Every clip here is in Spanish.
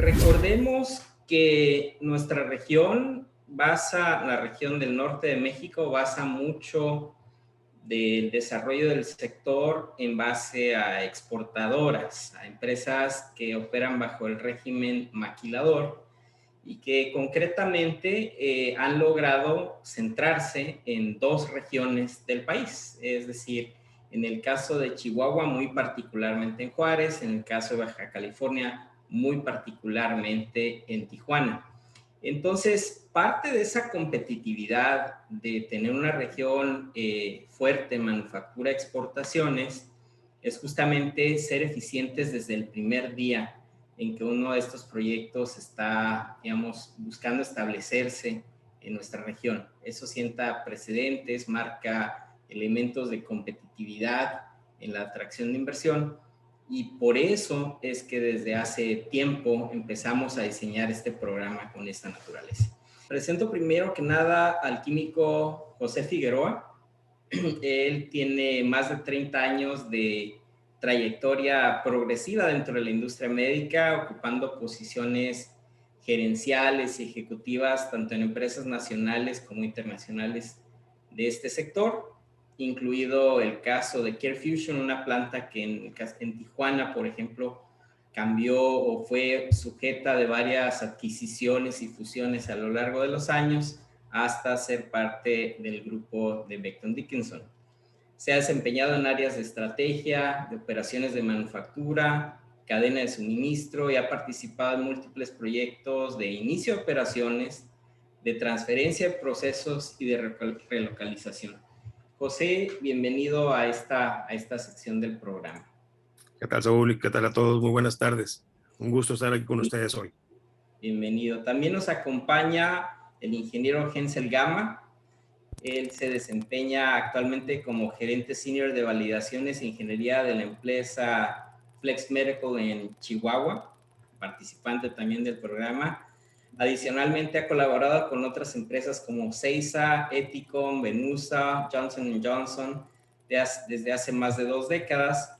Recordemos que nuestra región la región del norte de México basa mucho del desarrollo del sector en base a exportadoras, a empresas que operan bajo el régimen maquilador y que concretamente han logrado centrarse en dos regiones del país, es decir, en el caso de Chihuahua, muy particularmente en Juárez, en el caso de Baja California, muy particularmente en Tijuana. Entonces, parte de esa competitividad de tener una región fuerte en manufactura exportaciones es justamente ser eficientes desde el primer día en que uno de estos proyectos está, digamos, buscando establecerse en nuestra región. Eso sienta precedentes, marca elementos de competitividad en la atracción de inversión y por eso es que desde hace tiempo empezamos a diseñar este programa con esta naturaleza. Presento primero que nada al químico José Figueroa. Él tiene más de 30 años de trayectoria progresiva dentro de la industria médica, ocupando posiciones gerenciales y ejecutivas tanto en empresas nacionales como internacionales de este sector, incluido el caso de CareFusion, una planta que en Tijuana, por ejemplo, cambió o fue sujeta de varias adquisiciones y fusiones a lo largo de los años hasta ser parte del grupo de Becton Dickinson. Se ha desempeñado en áreas de estrategia, de operaciones de manufactura, cadena de suministro y ha participado en múltiples proyectos de inicio de operaciones, de transferencia de procesos y de relocalización. José, bienvenido a esta sección del programa. ¿Qué tal, Saúl? ¿Qué tal a todos? Muy buenas tardes. Un gusto estar aquí con ustedes hoy. Bienvenido. También nos acompaña el ingeniero Hensel Gama. Él se desempeña actualmente como gerente senior de validaciones e ingeniería de la empresa Flex Medical en Chihuahua, participante también del programa. Adicionalmente ha colaborado con otras empresas como Seiza, Ethicon, Venusa, Johnson & Johnson desde hace más de 2 décadas,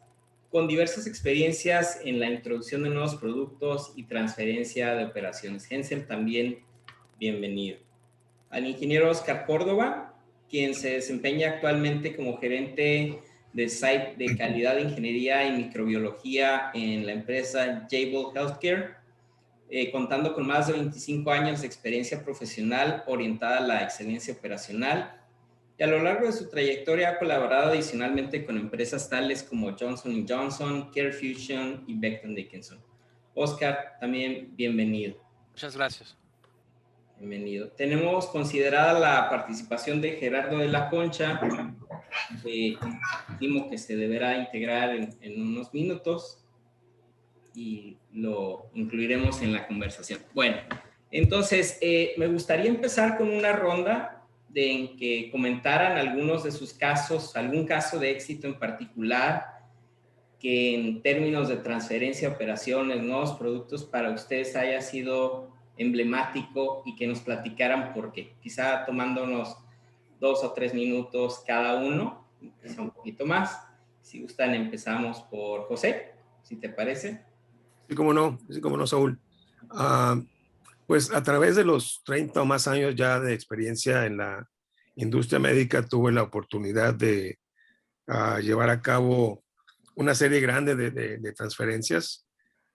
con diversas experiencias en la introducción de nuevos productos y transferencia de operaciones. Hensel, también bienvenido. Al ingeniero Oscar Córdoba, quien se desempeña actualmente como gerente de site de calidad de ingeniería y microbiología en la empresa Jabil Healthcare, contando con más de 25 años de experiencia profesional orientada a la excelencia operacional. Y a lo largo de su trayectoria ha colaborado adicionalmente con empresas tales como Johnson & Johnson, CareFusion y Becton Dickinson. Oscar, también bienvenido. Muchas gracias. Bienvenido. Tenemos considerada la participación de Gerardo de la Concha, que estimo que se deberá integrar en unos minutos y lo incluiremos en la conversación. Bueno, entonces me gustaría empezar con una ronda en que comentaran algunos de sus casos, algún caso de éxito en particular que en términos de transferencia, operaciones, nuevos productos para ustedes haya sido emblemático y que nos platicaran por qué. Quizá tomándonos 2 o 3 minutos cada uno, quizá un poquito más. Si gustan, empezamos por José, si te parece. Sí, cómo no, Saúl. Pues a través de los 30 o más años ya de experiencia en la industria médica, tuve la oportunidad de llevar a cabo una serie grande de transferencias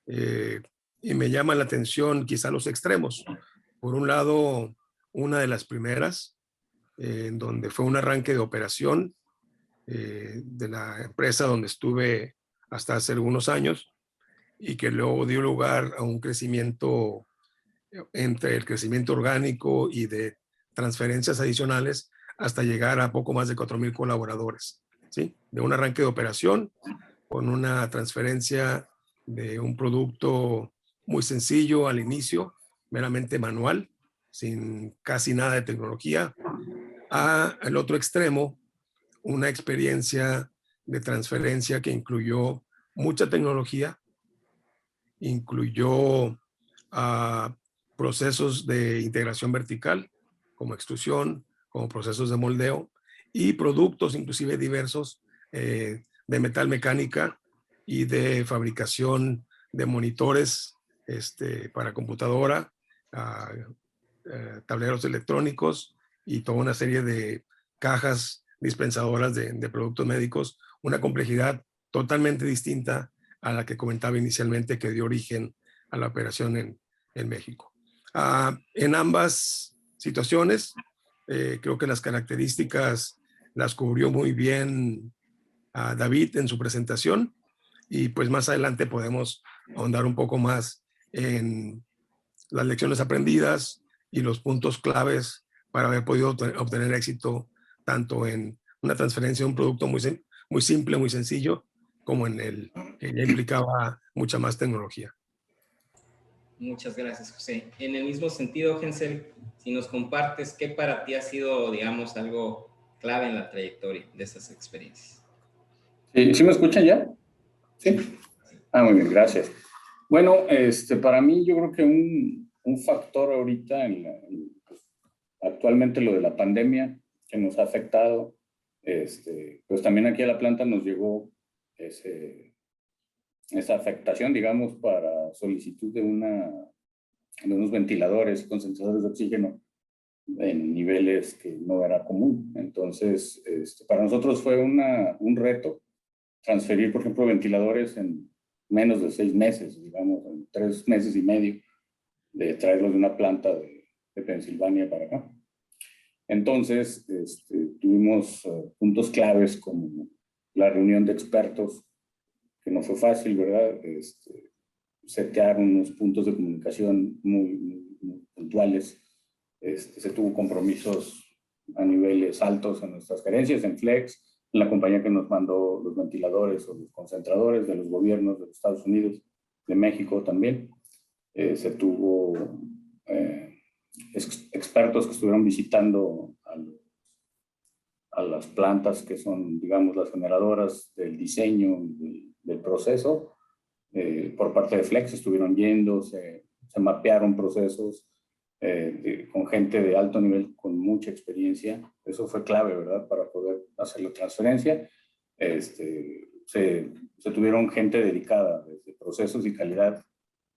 y me llama la atención quizá los extremos. Por un lado, una de las primeras, en donde fue un arranque de operación de la empresa donde estuve hasta hace algunos años y que luego dio lugar a un crecimiento entre el crecimiento orgánico y de transferencias adicionales hasta llegar a poco más de 4,000 colaboradores, ¿sí? De un arranque de operación con una transferencia de un producto muy sencillo al inicio, meramente manual, sin casi nada de tecnología, al otro extremo, una experiencia de transferencia que incluyó mucha tecnología, incluyó procesos de integración vertical, como extrusión, como procesos de moldeo, y productos inclusive diversos de metal mecánica y de fabricación de monitores para computadora, tableros electrónicos y toda una serie de cajas dispensadoras de productos médicos, una complejidad totalmente distinta a la que comentaba inicialmente que dio origen a la operación en México. En ambas situaciones, creo que las características las cubrió muy bien David en su presentación y pues más adelante podemos ahondar un poco más en las lecciones aprendidas y los puntos claves para haber podido obtener éxito tanto en una transferencia de un producto muy simple, muy sencillo, como en el que ya implicaba mucha más tecnología. Muchas gracias, José. En el mismo sentido, Hensel, si nos compartes qué para ti ha sido, digamos, algo clave en la trayectoria de esas experiencias. ¿Sí me escuchan ya? Sí. Muy bien, gracias. Bueno, para mí yo creo que un factor ahorita, actualmente lo de la pandemia que nos ha afectado, pues también aquí a la planta nos llegó esa afectación, digamos, para solicitud de unos ventiladores y concentradores de oxígeno en niveles que no era común. Entonces, para nosotros fue un reto transferir, por ejemplo, ventiladores en menos de 6 meses, digamos, en 3 meses y medio, de traerlos de una planta de Pensilvania para acá. Entonces, tuvimos puntos claves como la reunión de expertos, que no fue fácil, ¿verdad? Setear unos puntos de comunicación muy puntuales. Se tuvo compromisos a niveles altos en nuestras gerencias, en Flex, en la compañía que nos mandó los ventiladores o los concentradores de los gobiernos de los Estados Unidos, de México también. Se tuvo expertos que estuvieron visitando a las plantas que son, digamos, las generadoras del diseño del proceso. Por parte de Flex estuvieron yendo, se mapearon procesos con gente de alto nivel, con mucha experiencia. Eso fue clave, ¿verdad? Para poder hacer la transferencia. Se tuvieron gente dedicada desde procesos y calidad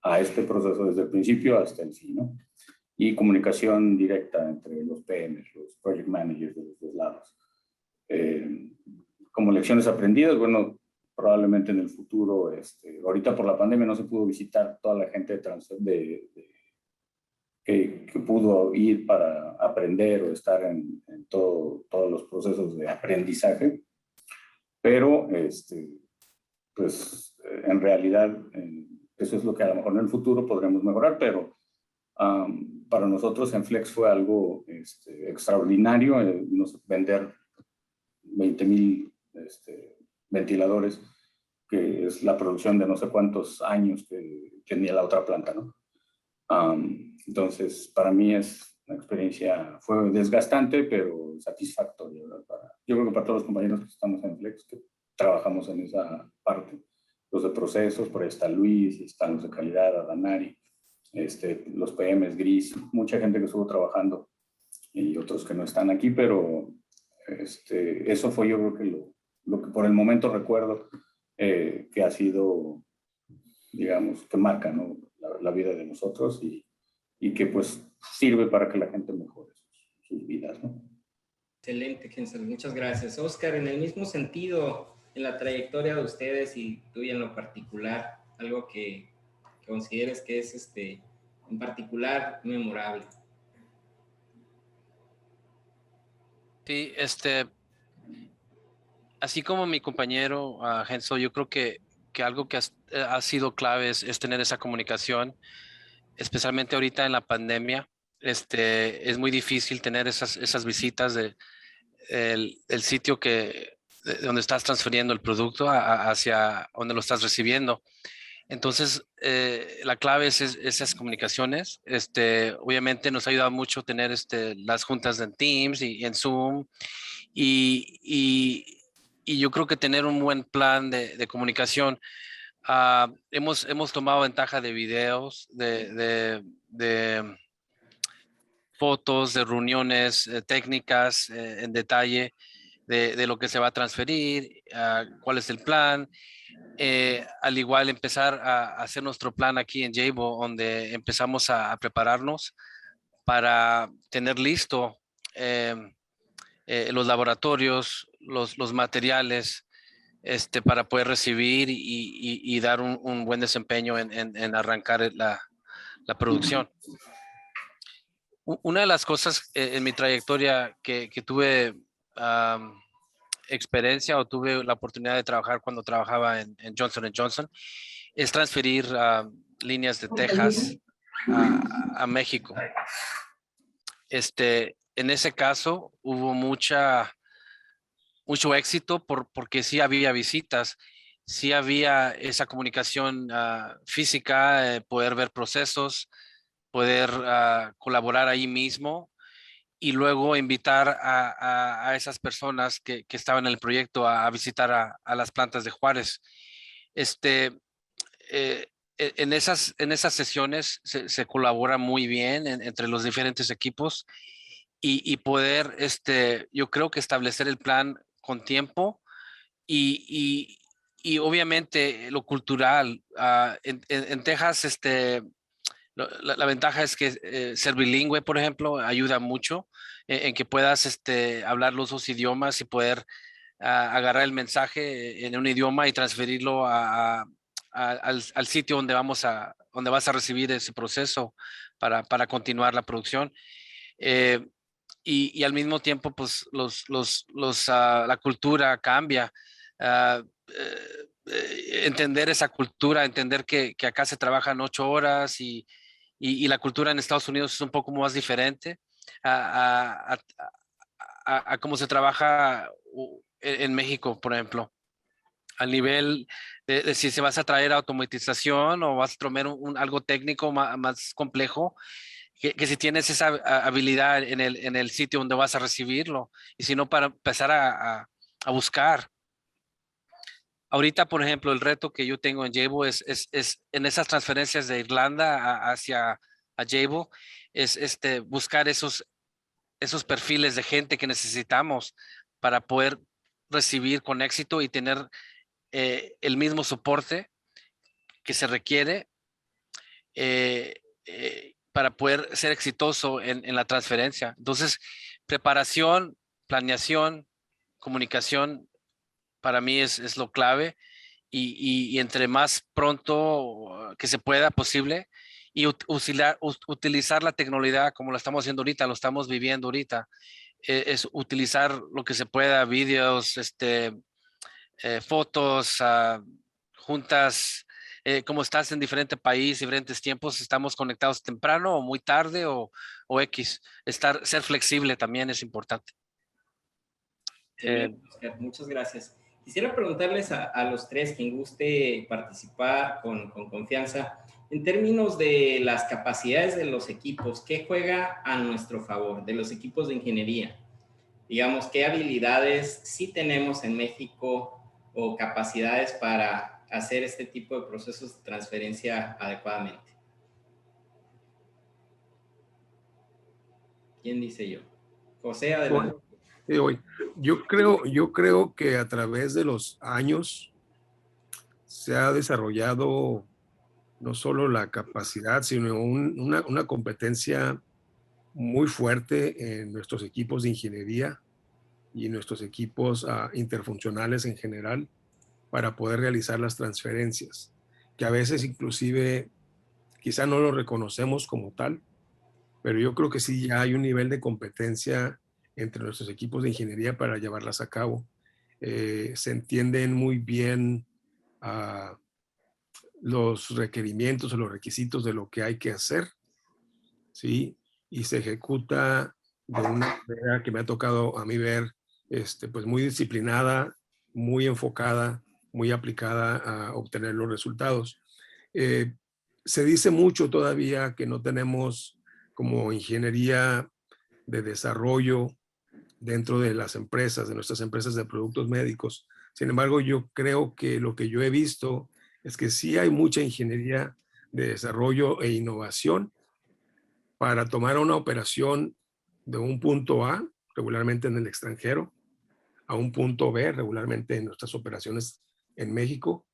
a este proceso desde el principio hasta el fin, ¿no? Y comunicación directa entre los PMs, los project managers de los dos lados. Como lecciones aprendidas, bueno, probablemente en el futuro, ahorita por la pandemia no se pudo visitar toda la gente que pudo ir para aprender o estar en todos los procesos de aprendizaje, pero pues en realidad eso es lo que a lo mejor en el futuro podremos mejorar, pero para nosotros en Flex fue algo extraordinario vender 20,000 ventiladores, que es la producción de no sé cuántos años que tenía la otra planta, ¿no? Entonces, para mí es una experiencia, fue desgastante, pero satisfactoria, ¿verdad? Yo creo que para todos los compañeros que estamos en Flex, que trabajamos en esa parte, los de procesos, por ahí está Luis, están los de calidad, Adanari, los PMs, Gris, mucha gente que estuvo trabajando y otros que no están aquí, pero eso fue yo creo que lo que por el momento recuerdo que ha sido, digamos, que marca, ¿no? la vida de nosotros y que pues sirve para que la gente mejore sus vidas, ¿no? Excelente, Hensel, muchas gracias. Oscar, en el mismo sentido, en la trayectoria de ustedes y tuya en lo particular, algo que consideres que es en particular memorable. Sí, así como mi compañero Hensel, yo creo que algo que ha sido clave es tener esa comunicación, especialmente ahorita en la pandemia. Es muy difícil tener esas visitas el sitio donde estás transfiriendo el producto hacia donde lo estás recibiendo. Entonces, la clave es esas comunicaciones. Obviamente nos ha ayudado mucho tener las juntas en Teams y en Zoom. Y yo creo que tener un buen plan de comunicación. Hemos tomado ventaja de videos, de fotos, de reuniones técnicas en detalle de lo que se va a transferir, cuál es el plan. al igual empezar a hacer nuestro plan aquí en Jabil, donde empezamos a prepararnos para tener listo eh, los laboratorios, los materiales, para poder recibir y dar un buen desempeño en arrancar la producción. Una de las cosas en mi trayectoria que tuve experiencia o tuve la oportunidad de trabajar cuando trabajaba en Johnson & Johnson es transferir líneas de Texas a México. En ese caso hubo mucho éxito porque sí había visitas, sí había esa comunicación física, poder ver procesos, poder colaborar ahí mismo y luego invitar a esas personas que estaban en el proyecto a visitar a las plantas de Juárez. En esas sesiones se colabora muy bien entre los diferentes equipos y poder, yo creo que establecer el plan con tiempo y, y obviamente lo cultural. En Texas, la ventaja es que ser bilingüe, por ejemplo, ayuda mucho en que puedas hablar los dos idiomas y poder agarrar el mensaje en un idioma y transferirlo al sitio donde vas a recibir ese proceso para continuar la producción. Eh, y al mismo tiempo, pues la cultura cambia. Ah, Entender esa cultura, entender que acá se trabajan 8 horas y la cultura en Estados Unidos es un poco más diferente a cómo se trabaja en México, por ejemplo, al nivel de si se vas a traer automatización o vas a traer algo técnico más complejo, que si tienes esa habilidad en el sitio donde vas a recibirlo, y si no, para empezar a buscar. Ahorita, por ejemplo, el reto que yo tengo en Jabil es en esas transferencias de Irlanda hacia a Jabil, es buscar esos perfiles de gente que necesitamos para poder recibir con éxito y tener el mismo soporte que se requiere para poder ser exitoso en la transferencia. Entonces, preparación, planeación, comunicación, para mí es lo clave y entre más pronto que se pueda posible y utilizar la tecnología como lo estamos haciendo ahorita, lo estamos viviendo ahorita, es utilizar lo que se pueda, vídeos, fotos, juntas, como estás en diferentes países, diferentes tiempos, estamos conectados temprano o muy tarde o X. Ser flexible también es importante. Bien, Oscar, muchas gracias. Quisiera preguntarles a los tres, quien guste participar con confianza, en términos de las capacidades de los equipos, ¿qué juega a nuestro favor de los equipos de ingeniería? Digamos, ¿qué habilidades sí tenemos en México o capacidades para hacer este tipo de procesos de transferencia adecuadamente? ¿Quién dice yo? José, adelante. Yo creo que a través de los años se ha desarrollado no solo la capacidad, sino una competencia muy fuerte en nuestros equipos de ingeniería y nuestros equipos interfuncionales en general para poder realizar las transferencias, que a veces inclusive quizá no lo reconocemos como tal, pero yo creo que sí ya hay un nivel de competencia entre nuestros equipos de ingeniería para llevarlas a cabo. Se entienden muy bien los requerimientos o los requisitos de lo que hay que hacer, ¿sí? Y se ejecuta de una manera que me ha tocado a mí ver, pues muy disciplinada, muy enfocada, muy aplicada a obtener los resultados. Se dice mucho todavía que no tenemos como ingeniería de desarrollo dentro de las empresas, de nuestras empresas de productos médicos. Sin embargo, yo creo que lo que yo he visto es que sí hay mucha ingeniería de desarrollo e innovación para tomar una operación de un punto A, regularmente en el extranjero, a un punto B, regularmente en nuestras operaciones en México,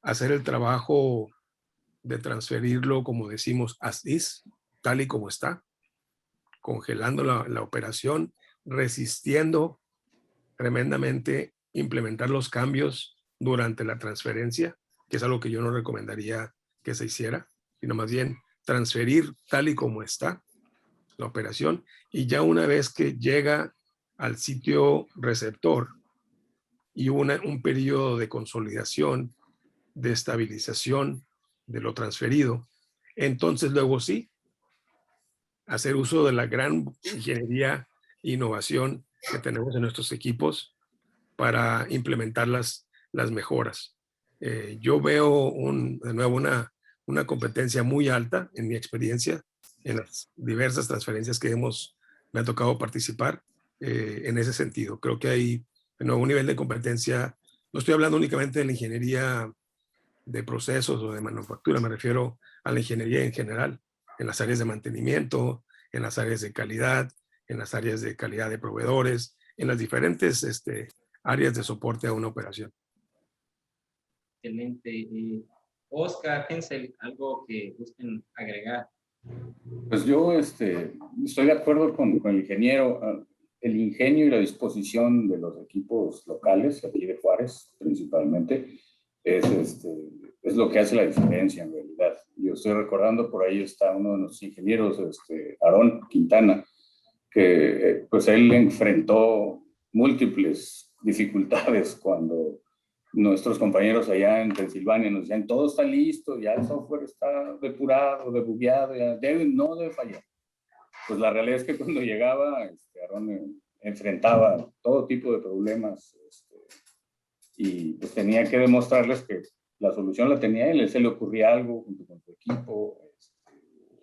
hacer el trabajo de transferirlo, como decimos, as is, tal y como está, congelando la operación, resistiendo tremendamente implementar los cambios durante la transferencia, que es algo que yo no recomendaría que se hiciera, sino más bien transferir tal y como está la operación, y ya una vez que llega al sitio receptor y un periodo de consolidación, de estabilización de lo transferido, entonces luego sí, hacer uso de la gran ingeniería e innovación que tenemos en nuestros equipos para implementar las mejoras. Yo veo de nuevo una competencia muy alta en mi experiencia en las diversas transferencias que me ha tocado participar en ese sentido. Creo que hay de nuevo un nivel de competencia. No estoy hablando únicamente de la ingeniería de procesos o de manufactura, me refiero a la ingeniería en general, en las áreas de mantenimiento, en las áreas de calidad, en las áreas de calidad de proveedores, en las diferentes áreas de soporte a una operación. Excelente. Oscar, Hensel, ¿algo que gusten agregar? Pues yo estoy de acuerdo con el ingeniero. El ingenio y la disposición de los equipos locales, aquí de Juárez principalmente, es lo que hace la diferencia en realidad. Yo estoy recordando, por ahí está uno de nuestros ingenieros, Aarón Quintana, que pues él enfrentó múltiples dificultades cuando nuestros compañeros allá en Pensilvania nos decían, todo está listo, ya el software está depurado, debugueado, ya no debe fallar. Pues la realidad es que cuando llegaba, Aarón enfrentaba todo tipo de problemas y pues tenía que demostrarles que la solución la tenía él se le ocurría algo junto con su equipo,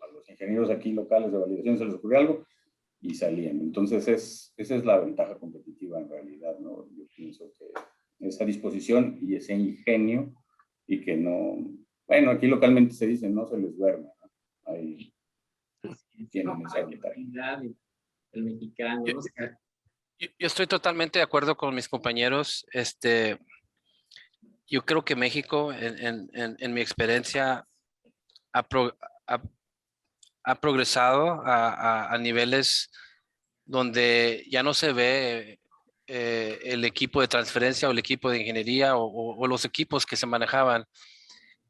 a los ingenieros aquí locales de validación se les ocurría algo y salían. Entonces esa es la ventaja competitiva en realidad, ¿no? Yo pienso que esa disposición y ese ingenio y que no, bueno, aquí localmente se dice, no se les duerme, ¿no? Ahí tienen esa ventaja. El mexicano, Oscar. Yo estoy totalmente de acuerdo con mis compañeros. Yo creo que México, en mi experiencia, ha progresado a niveles donde ya no se ve el equipo de transferencia o el equipo de ingeniería o los equipos que se manejaban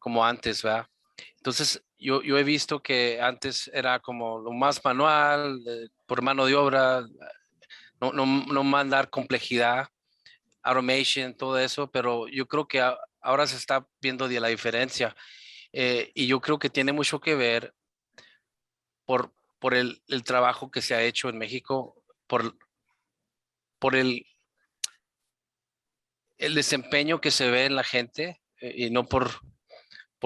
como antes, ¿verdad? Entonces, yo he visto que antes era como lo más manual, por mano de obra, no mandar complejidad, automation, todo eso, pero yo creo que ahora se está viendo la diferencia y yo creo que tiene mucho que ver por el trabajo que se ha hecho en México, por el desempeño que se ve en la gente y no por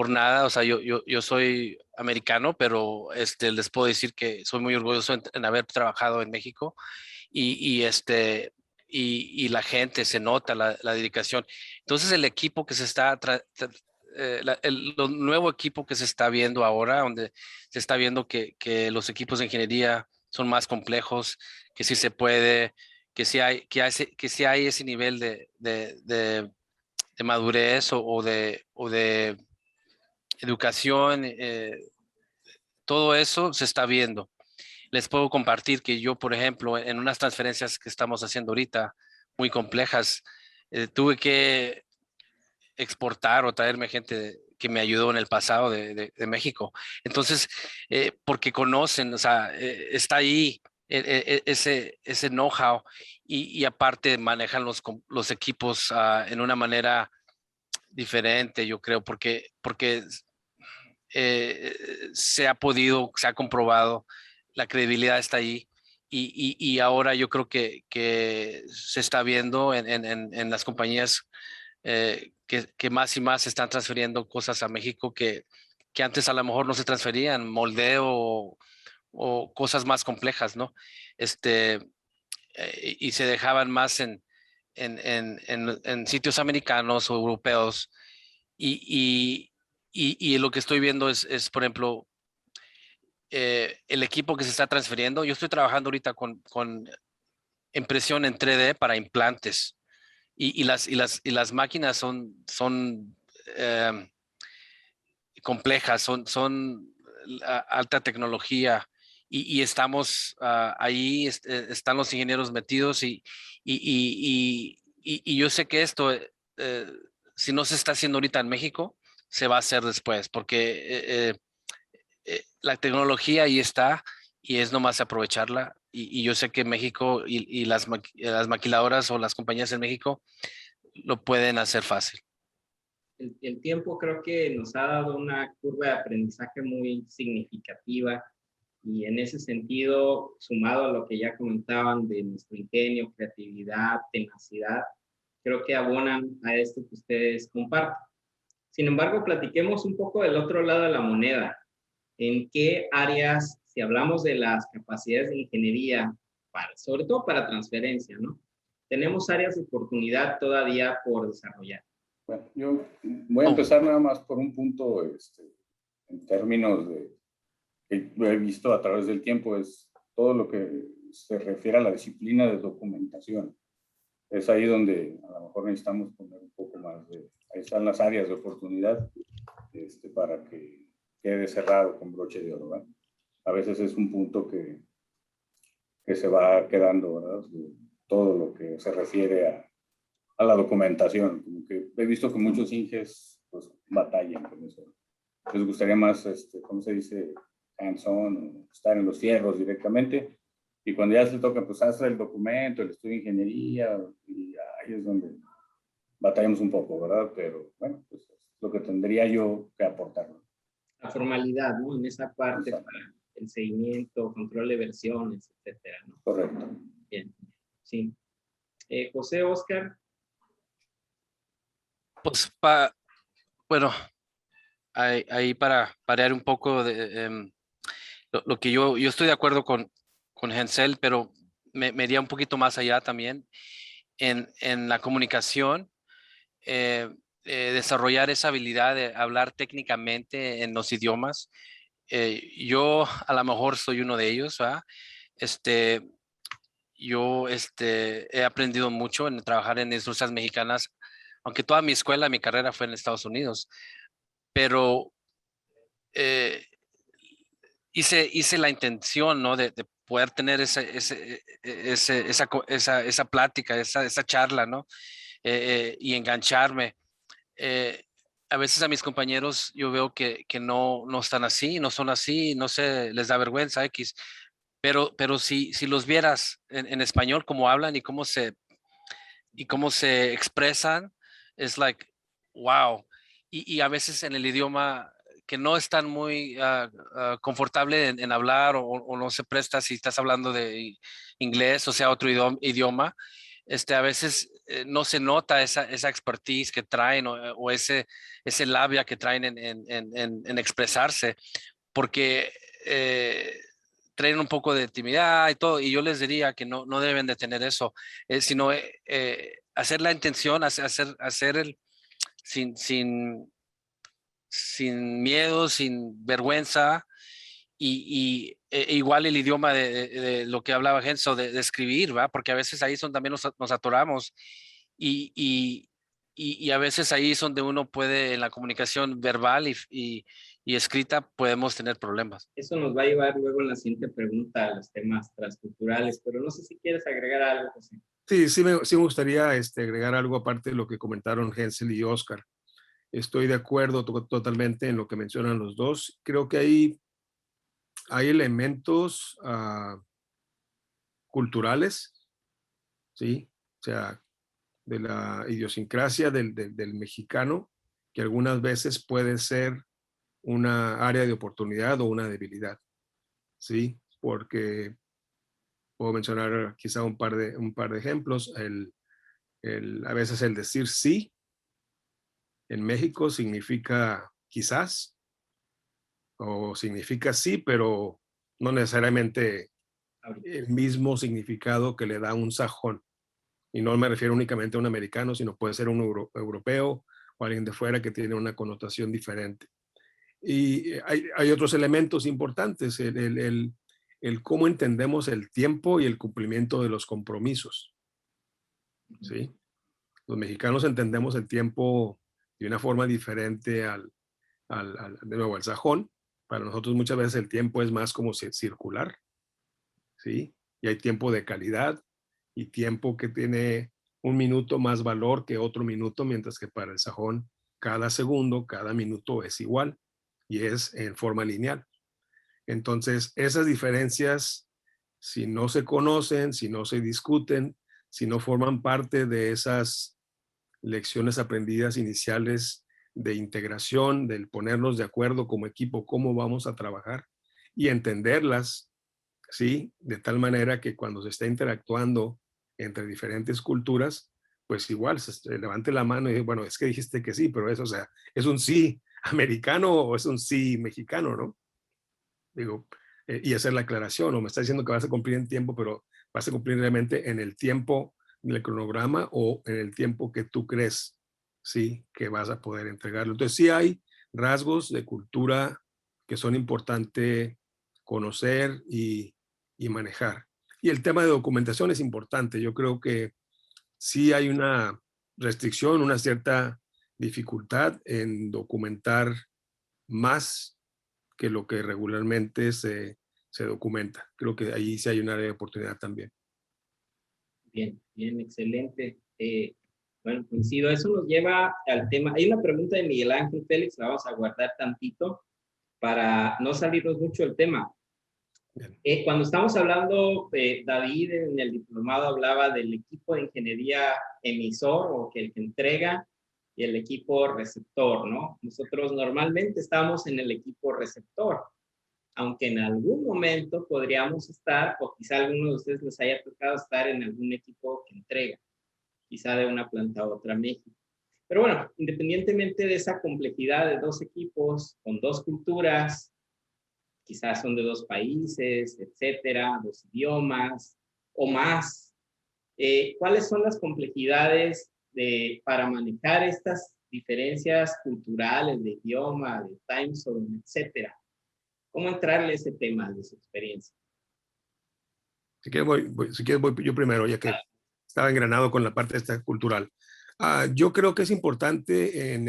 nada. O sea, yo soy americano, pero les puedo decir que soy muy orgulloso en haber trabajado en México y la gente se nota la dedicación. Entonces el equipo que se está el nuevo equipo que se está viendo ahora, donde se está viendo que los equipos de ingeniería son más complejos, que sí se puede, que sí hay ese nivel de madurez o de educación, todo eso se está viendo. Les puedo compartir que yo, por ejemplo, en unas transferencias que estamos haciendo ahorita, muy complejas, tuve que exportar o traerme gente que me ayudó en el pasado de México. Entonces, porque conocen, o sea, está ahí ese know-how y aparte manejan los equipos en una manera diferente, yo creo, porque se ha comprobado, la credibilidad está ahí y ahora yo creo que se está viendo en las compañías que más y más se están transfiriendo cosas a México que antes a lo mejor no se transferían, moldeo o cosas más complejas, ¿no? Y se dejaban más en sitios americanos o europeos y lo que estoy viendo es, por ejemplo, el equipo que se está transfiriendo. Yo estoy trabajando ahorita con impresión en 3D para implantes y las máquinas son complejas, son alta tecnología y estamos ahí, están los ingenieros metidos y yo sé que esto, si no se está haciendo ahorita en México, se va a hacer después, porque la tecnología ahí está y es nomás aprovecharla. Y yo sé que México y las maquiladoras o las compañías en México lo pueden hacer fácil. El tiempo creo que nos ha dado una curva de aprendizaje muy significativa y en ese sentido, sumado a lo que ya comentaban de nuestro ingenio, creatividad, tenacidad, creo que abonan a esto que ustedes comparten. Sin embargo, platiquemos un poco del otro lado de la moneda. ¿En qué áreas, si hablamos de las capacidades de ingeniería, sobre todo para transferencia, ¿no? Tenemos áreas de oportunidad todavía por desarrollar? Bueno, yo voy a empezar nada más por un punto, en términos de, que lo he visto a través del tiempo, es todo lo que se refiere a la disciplina de documentación. Es ahí donde a lo mejor necesitamos poner un poco más de, ahí están las áreas de oportunidad, para que quede cerrado con broche de oro, ¿verdad? A veces es un punto que se va quedando, ¿verdad? Todo lo que se refiere a la documentación. Como que he visto que muchos inges pues batallan con eso. Les gustaría más, ¿cómo se dice? Hands-on, estar en los fierros directamente. Y cuando ya se toca, pues hacer el documento, el estudio de ingeniería, y ahí es donde batallamos un poco, ¿verdad? Pero bueno, pues es lo que tendría yo que aportar. La formalidad, ¿no? En esa parte para el seguimiento, control de versiones, etcétera, ¿no? Correcto. Bien, sí. José, Oscar. Pues, bueno, ahí para parear un poco de lo que yo estoy de acuerdo con Hensel, pero me iría un poquito más allá también en la comunicación, desarrollar esa habilidad de hablar técnicamente en los idiomas. Yo a lo mejor soy uno de ellos, ¿verdad? Yo he aprendido mucho en trabajar en industrias mexicanas, aunque toda mi escuela, mi carrera fue en Estados Unidos, pero eh, hice la intención, ¿no? De poder tener esa plática, esa charla, ¿no? Y engancharme. Eh, a veces a mis compañeros yo veo que no están así, no son así, no sé, les da vergüenza X, pero si los vieras en español, cómo hablan y cómo se expresan, es like, wow. Y a veces en el idioma que no están muy confortable en hablar o no se presta si estás hablando de inglés o sea otro idioma, a veces no se nota esa expertise que traen o ese labia que traen en expresarse, porque traen un poco de timidez y todo, y yo les diría que no deben de tener eso, sino hacer la intención, hacer el sin miedo, sin vergüenza, igual el idioma de lo que hablaba Genso, de escribir, ¿va? Porque a veces ahí son también nos atoramos y, y, y a veces ahí es donde uno puede, en la comunicación verbal y escrita, podemos tener problemas. Eso nos va a llevar luego en la siguiente pregunta a los temas transculturales, pero no sé si quieres agregar algo, José. Sí me gustaría agregar algo aparte de lo que comentaron Hensel y Oscar. Estoy de acuerdo totalmente en lo que mencionan los dos. Creo que hay elementos culturales, ¿sí? O sea, de la idiosincrasia del mexicano, que algunas veces puede ser una área de oportunidad o una debilidad, ¿sí? Porque puedo mencionar quizá un par de ejemplos. A veces el decir sí en México significa quizás, o significa sí, pero no necesariamente el mismo significado que le da un sajón. Y no me refiero únicamente a un americano, sino puede ser un europeo o alguien de fuera que tiene una connotación diferente. Y hay otros elementos importantes, el cómo entendemos el tiempo y el cumplimiento de los compromisos. ¿Sí? Los mexicanos entendemos el tiempo de una forma diferente de nuevo, al sajón. Para nosotros muchas veces el tiempo es más como circular, ¿sí? Y hay tiempo de calidad y tiempo que tiene un minuto más valor que otro minuto, mientras que para el sajón cada segundo, cada minuto es igual y es en forma lineal. Entonces, esas diferencias, si no se conocen, si no se discuten, si no forman parte de esas lecciones aprendidas iniciales de integración, del ponernos de acuerdo como equipo, cómo vamos a trabajar y entenderlas, ¿sí? De tal manera que cuando se está interactuando entre diferentes culturas, pues igual se levante la mano y dice, bueno, es que dijiste que sí, pero eso, o sea, ¿es un sí americano o es un sí mexicano, no? Digo, y hacer la aclaración, o me está diciendo que vas a cumplir en tiempo, pero vas a cumplir realmente en el tiempo del cronograma o en el tiempo que tú crees, sí, que vas a poder entregarlo. Entonces sí hay rasgos de cultura que son importantes conocer y manejar. Y el tema de documentación es importante. Yo creo que sí hay una restricción, una cierta dificultad en documentar más que lo que regularmente se documenta. Creo que ahí sí hay un área de oportunidad también. Bien, bien, excelente. Bueno, coincido. Eso nos lleva al tema. Hay una pregunta de Miguel Ángel Félix, la vamos a guardar tantito para no salirnos mucho del tema. Cuando estamos hablando, David en el diplomado hablaba del equipo de ingeniería emisor o que el que entrega y el equipo receptor, ¿no? Nosotros normalmente estamos en el equipo receptor, aunque en algún momento podríamos estar, o quizá a alguno de ustedes les haya tocado estar en algún equipo que entrega, quizá de una planta a otra México. Pero bueno, independientemente de esa complejidad de dos equipos con dos culturas, quizás son de dos países, etcétera, dos idiomas o más. ¿Cuáles son las complejidades para manejar estas diferencias culturales de idioma, de time zone, etcétera? ¿Cómo entrarle a ese tema de su experiencia? Si quieres voy yo primero, ya que estaba engranado con la parte esta cultural. Yo creo que es importante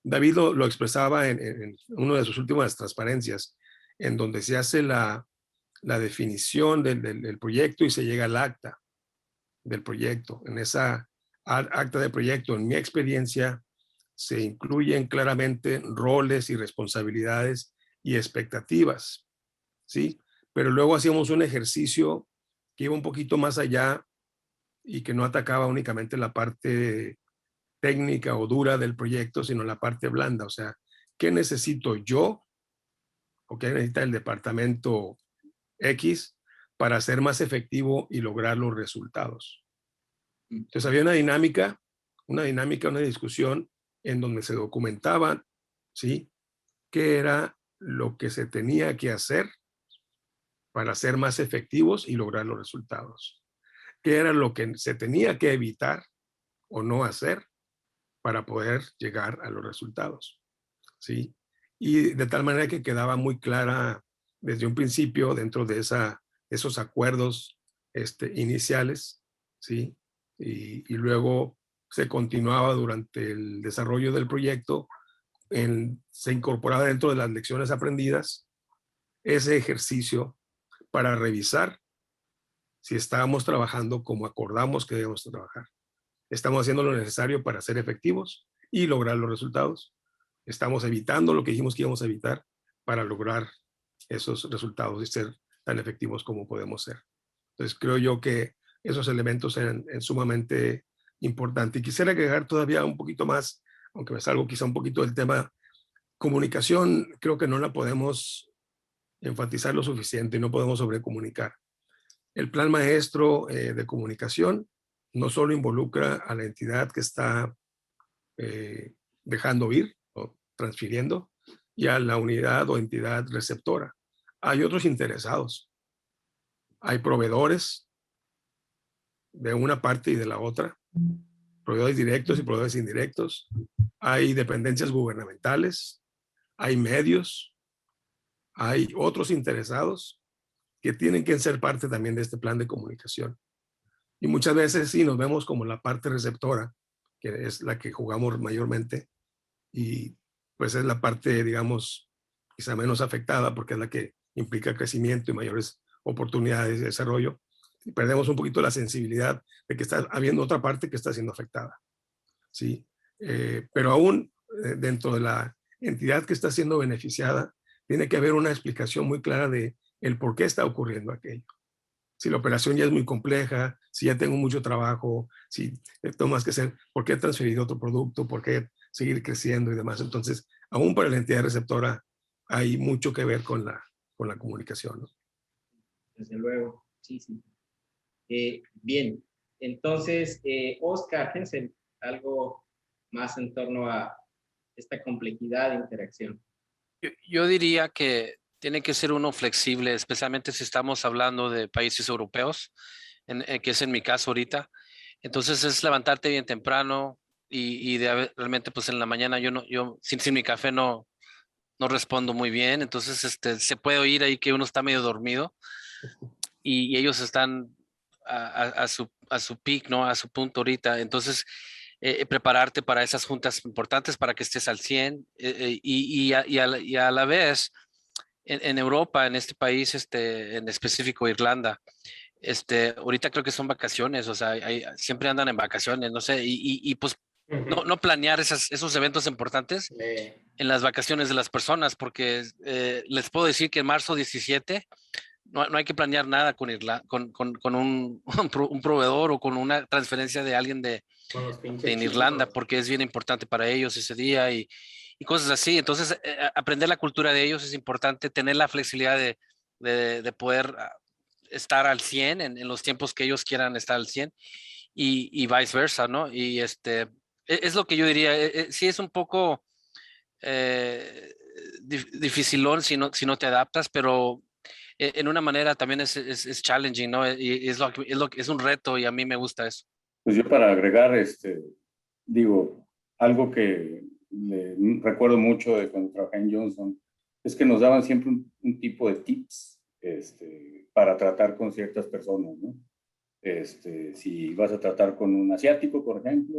David lo expresaba en una de sus últimas transparencias, en donde se hace la definición del proyecto y se llega al acta del proyecto. En esa acta de proyecto, en mi experiencia, se incluyen claramente roles y responsabilidades y expectativas, ¿sí? Pero luego hacíamos un ejercicio que iba un poquito más allá y que no atacaba únicamente la parte técnica o dura del proyecto, sino la parte blanda. O sea, ¿qué necesito yo o qué necesita el departamento X para ser más efectivo y lograr los resultados? Entonces había una discusión en donde se documentaba, ¿sí? ¿Qué era lo que se tenía que hacer para ser más efectivos y lograr los resultados? ¿Qué era lo que se tenía que evitar o no hacer para poder llegar a los resultados? ¿Sí? Y de tal manera que quedaba muy clara desde un principio dentro de esos acuerdos iniciales, ¿sí? Y luego se continuaba durante el desarrollo del proyecto, se incorporaba dentro de las lecciones aprendidas ese ejercicio para revisar si estábamos trabajando como acordamos que debemos trabajar. Estamos haciendo lo necesario para ser efectivos y lograr los resultados. Estamos evitando lo que dijimos que íbamos a evitar para lograr esos resultados y ser tan efectivos como podemos ser. Entonces creo yo que esos elementos eran sumamente importantes. Y quisiera agregar todavía un poquito más, aunque me salgo quizá un poquito del tema. Comunicación creo que no la podemos enfatizar lo suficiente, no podemos sobrecomunicar. El plan maestro de comunicación no solo involucra a la entidad que está dejando ir o transfiriendo y a la unidad o entidad receptora. Hay otros interesados. Hay proveedores de una parte y de la otra, proveedores directos y proveedores indirectos. Hay dependencias gubernamentales, hay medios, hay otros interesados que tienen que ser parte también de este plan de comunicación. Y muchas veces sí nos vemos como la parte receptora, que es la que jugamos mayormente, y pues es la parte, digamos, quizá menos afectada porque es la que implica crecimiento y mayores oportunidades de desarrollo. Y perdemos un poquito la sensibilidad de que está habiendo otra parte que está siendo afectada, ¿sí? Pero aún dentro de la entidad que está siendo beneficiada, tiene que haber una explicación muy clara de el por qué está ocurriendo aquello. Si la operación ya es muy compleja, si ya tengo mucho trabajo, si tengo más que hacer, ¿por qué he transferido otro producto? ¿Por qué seguir creciendo y demás? Entonces, aún para la entidad receptora hay mucho que ver con la comunicación, ¿no? Desde luego, sí, sí. Bien, entonces, Oscar, Hensel, algo más en torno a esta complejidad de interacción. Yo diría que tiene que ser uno flexible, especialmente si estamos hablando de países europeos, que es en mi caso ahorita. Entonces es levantarte bien temprano realmente pues en la mañana yo sin mi café no respondo muy bien. Entonces se puede oír ahí que uno está medio dormido y ellos están a su peak, ¿no? A su punto ahorita. Entonces prepararte para esas juntas importantes para que estés al 100 y a la vez en Europa, en este país, en específico Irlanda, ahorita creo que son vacaciones, o sea, siempre andan en vacaciones, no sé, pues no planear esos eventos importantes en las vacaciones de las personas, porque les puedo decir que en marzo 17 no hay que planear nada con un, un proveedor o con una transferencia de alguien en Irlanda, porque es bien importante para ellos ese día y cosas así. Entonces, aprender la cultura de ellos es importante, tener la flexibilidad de poder estar al 100 en los tiempos que ellos quieran estar al 100 y viceversa, ¿no? Y es lo que yo diría, sí es un poco dificilón si no te adaptas, pero en una manera también es challenging, ¿no? Y es un reto y a mí me gusta eso. Pues yo para agregar, digo, algo que recuerdo mucho de cuando trabajé en Johnson, es que nos daban siempre un tipo de tips para tratar con ciertas personas, ¿no? Si vas a tratar con un asiático, por ejemplo,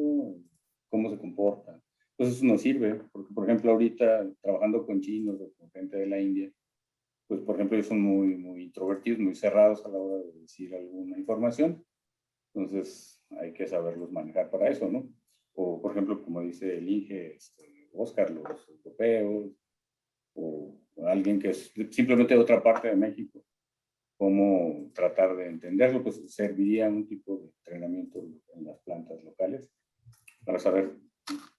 cómo se comporta. Entonces eso nos sirve, porque por ejemplo ahorita trabajando con chinos o con gente de la India, pues por ejemplo ellos son muy, muy introvertidos, muy cerrados a la hora de decir alguna información. Entonces hay que saberlos manejar para eso, ¿no? O por ejemplo, como dice el Inge, Oscar, los europeos, o alguien que es simplemente de otra parte de México, cómo tratar de entenderlo, pues serviría un tipo de entrenamiento en las plantas locales para saber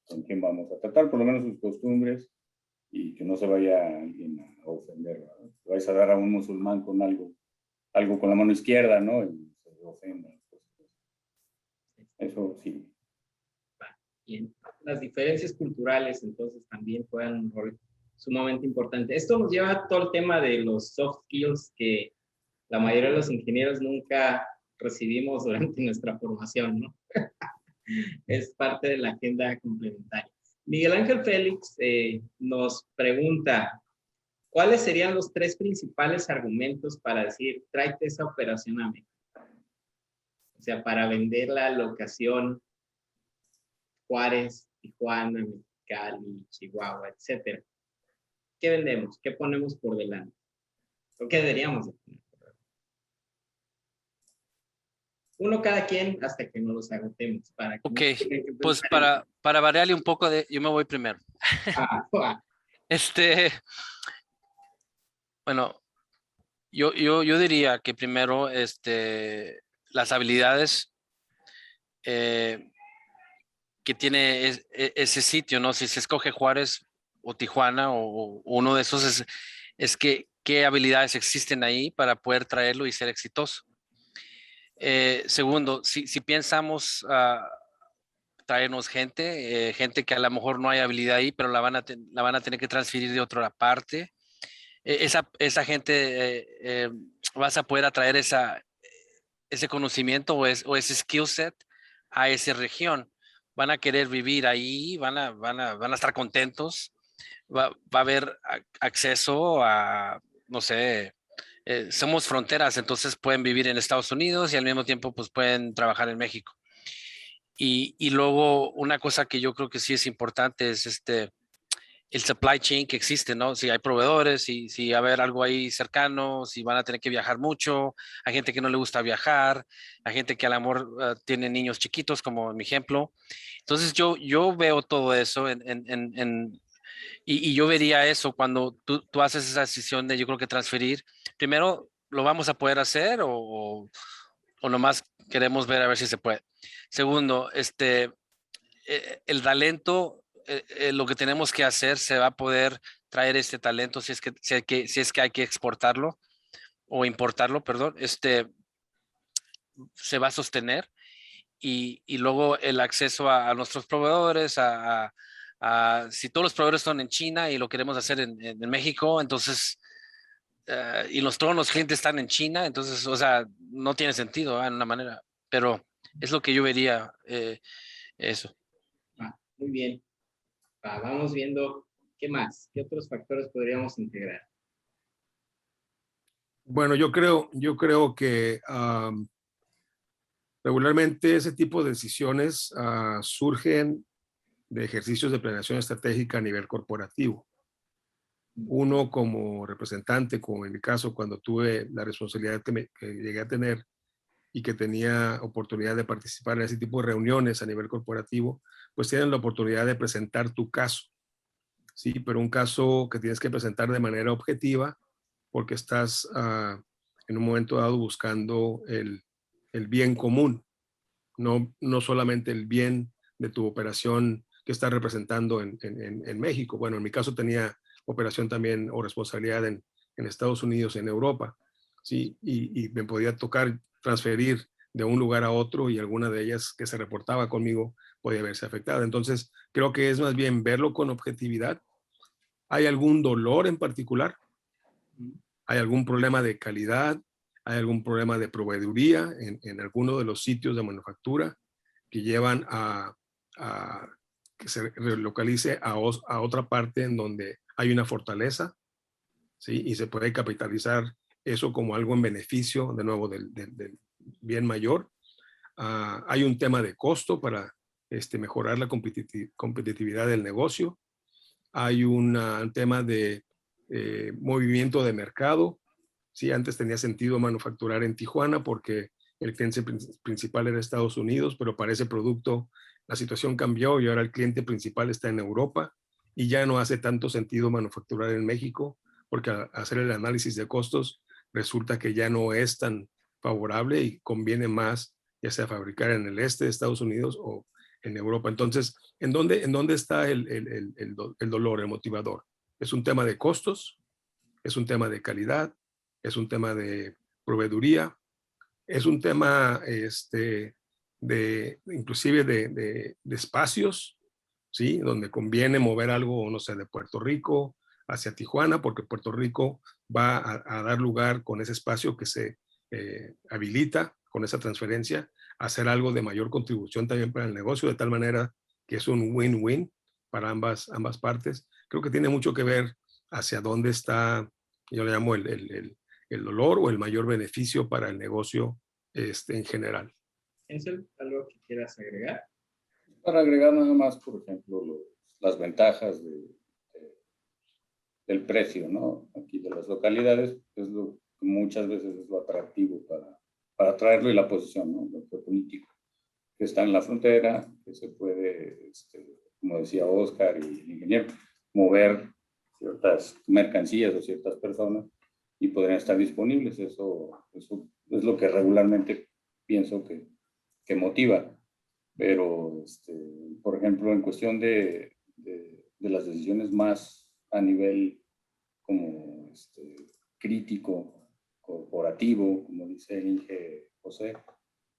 con quién vamos a tratar, por lo menos sus costumbres, y que no se vaya alguien a ofender, ¿verdad? Que vais a dar a un musulmán con algo con la mano izquierda, ¿no? Y se ofenda. Eso sí. Bien. Las diferencias culturales entonces también juegan un rol sumamente importante. Esto nos lleva a todo el tema de los soft skills que la mayoría de los ingenieros nunca recibimos durante nuestra formación, ¿no? Es parte de la agenda complementaria. Miguel Ángel Félix nos pregunta, ¿cuáles serían los 3 principales argumentos para decir, tráete esa operación a México? O sea, para vender la locación Juárez, Tijuana, Mexicali, Chihuahua, etcétera. ¿Qué vendemos? ¿Qué ponemos por delante? ¿O qué deberíamos de poner por delante? Uno cada quien hasta que no los agotemos. Ok, pues para variarle un poco, yo me voy primero. Bueno, yo diría que primero las habilidades que tiene ese sitio, ¿no? Si se escoge Juárez o Tijuana o uno de esos, es que qué habilidades existen ahí para poder traerlo y ser exitoso. Segundo, si pensamos traernos gente que a lo mejor no hay habilidad ahí, pero la van a tener que transferir de otra parte, esa gente vas a poder atraer ese conocimiento o ese skill set a esa región. Van a querer vivir ahí, van a estar contentos, va a haber acceso a, no sé, somos fronteras, entonces pueden vivir en Estados Unidos y al mismo tiempo pues pueden trabajar en México. Y luego una cosa que yo creo que sí es importante es el supply chain que existe, ¿no? Si hay proveedores, si va a haber algo ahí cercano, si van a tener que viajar mucho, hay gente que no le gusta viajar, hay gente que a lo mejor tiene niños chiquitos, como en mi ejemplo. Entonces yo veo todo eso y yo vería eso cuando tú haces esa decisión de yo creo que transferir. Primero, ¿lo vamos a poder hacer o nomás queremos ver a ver si se puede? Segundo, el talento, lo que tenemos que hacer, se va a poder traer este talento si es que hay que exportarlo o importarlo, perdón, se va a sostener y luego el acceso a nuestros proveedores, si todos los proveedores son en China y lo queremos hacer en México, entonces, y todos los clientes están en China, entonces, o sea, no tiene sentido, en una manera, pero es lo que yo vería, eso. Muy bien. Vamos viendo qué más, qué otros factores podríamos integrar. Bueno, yo creo que regularmente ese tipo de decisiones surgen de ejercicios de planeación estratégica a nivel corporativo. Uno como representante, como en mi caso, cuando tuve la responsabilidad que llegué a tener y que tenía oportunidad de participar en ese tipo de reuniones a nivel corporativo, pues tienen la oportunidad de presentar tu caso, ¿sí? Pero un caso que tienes que presentar de manera objetiva porque estás en un momento dado buscando el bien común, no solamente el bien de tu operación que estás representando en México. Bueno, en mi caso tenía operación también o responsabilidad en Estados Unidos, en Europa, ¿sí? Y me podía tocar transferir de un lugar a otro y alguna de ellas que se reportaba conmigo podía verse afectada. Entonces, creo que es más bien verlo con objetividad. ¿Hay algún dolor en particular? ¿Hay algún problema de calidad? ¿Hay algún problema de proveeduría en alguno de los sitios de manufactura que llevan a que se relocalice a otra parte en donde hay una fortaleza? ¿Sí? Y se puede capitalizar eso como algo en beneficio, de nuevo, del bien mayor. Hay un tema de costo para mejorar la competitividad del negocio. Hay un tema de movimiento de mercado. Sí, antes tenía sentido manufacturar en Tijuana porque el cliente principal era Estados Unidos, pero para ese producto la situación cambió y ahora el cliente principal está en Europa y ya no hace tanto sentido manufacturar en México porque al hacer el análisis de costos resulta que ya no es tan favorable y conviene más ya sea fabricar en el este de Estados Unidos o en Europa. Entonces, ¿en dónde está el dolor, el motivador? ¿Es un tema de costos? ¿Es un tema de calidad? ¿Es un tema de proveeduría? ¿Es un tema inclusive de espacios? ¿Sí? Donde conviene mover algo, no sé, de Puerto Rico hacia Tijuana, porque Puerto Rico va a dar lugar con ese espacio que se habilita con esa transferencia a hacer algo de mayor contribución también para el negocio, de tal manera que es un win-win para ambas partes. Creo que tiene mucho que ver hacia dónde está, yo le llamo el dolor o el mayor beneficio para el negocio en general. Hensel, ¿algo que quieras agregar? Para agregar nada más, por ejemplo, las ventajas del precio, ¿no? Aquí de las localidades, es lo que muchas veces es lo atractivo para traerlo y la posición, ¿no? Lo político, que está en la frontera, que se puede, como decía Oscar y el ingeniero, mover ciertas mercancías o ciertas personas y podrían estar disponibles. Eso es lo que regularmente pienso que motiva. Pero, por ejemplo, en cuestión de las decisiones más a nivel como crítico, corporativo, como dice el Inge José,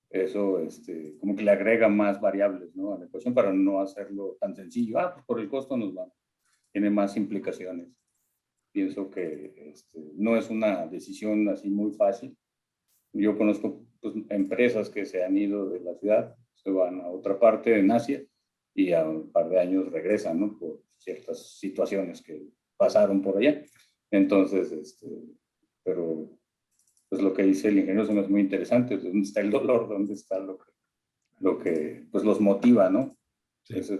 eso como que le agrega más variables, ¿no?, a la ecuación para no hacerlo tan sencillo. Pues por el costo nos va. Tiene más implicaciones. Pienso que no es una decisión así muy fácil. Yo conozco pues, empresas que se han ido de la ciudad, se van a otra parte en Asia y a un par de años regresan, ¿no?, por ciertas situaciones que pasaron por allá. Entonces, pero pues lo que dice el ingeniero se me hace muy interesante. ¿Dónde está el dolor? ¿Dónde está lo que lo que pues los motiva, ¿no? Sí. Eso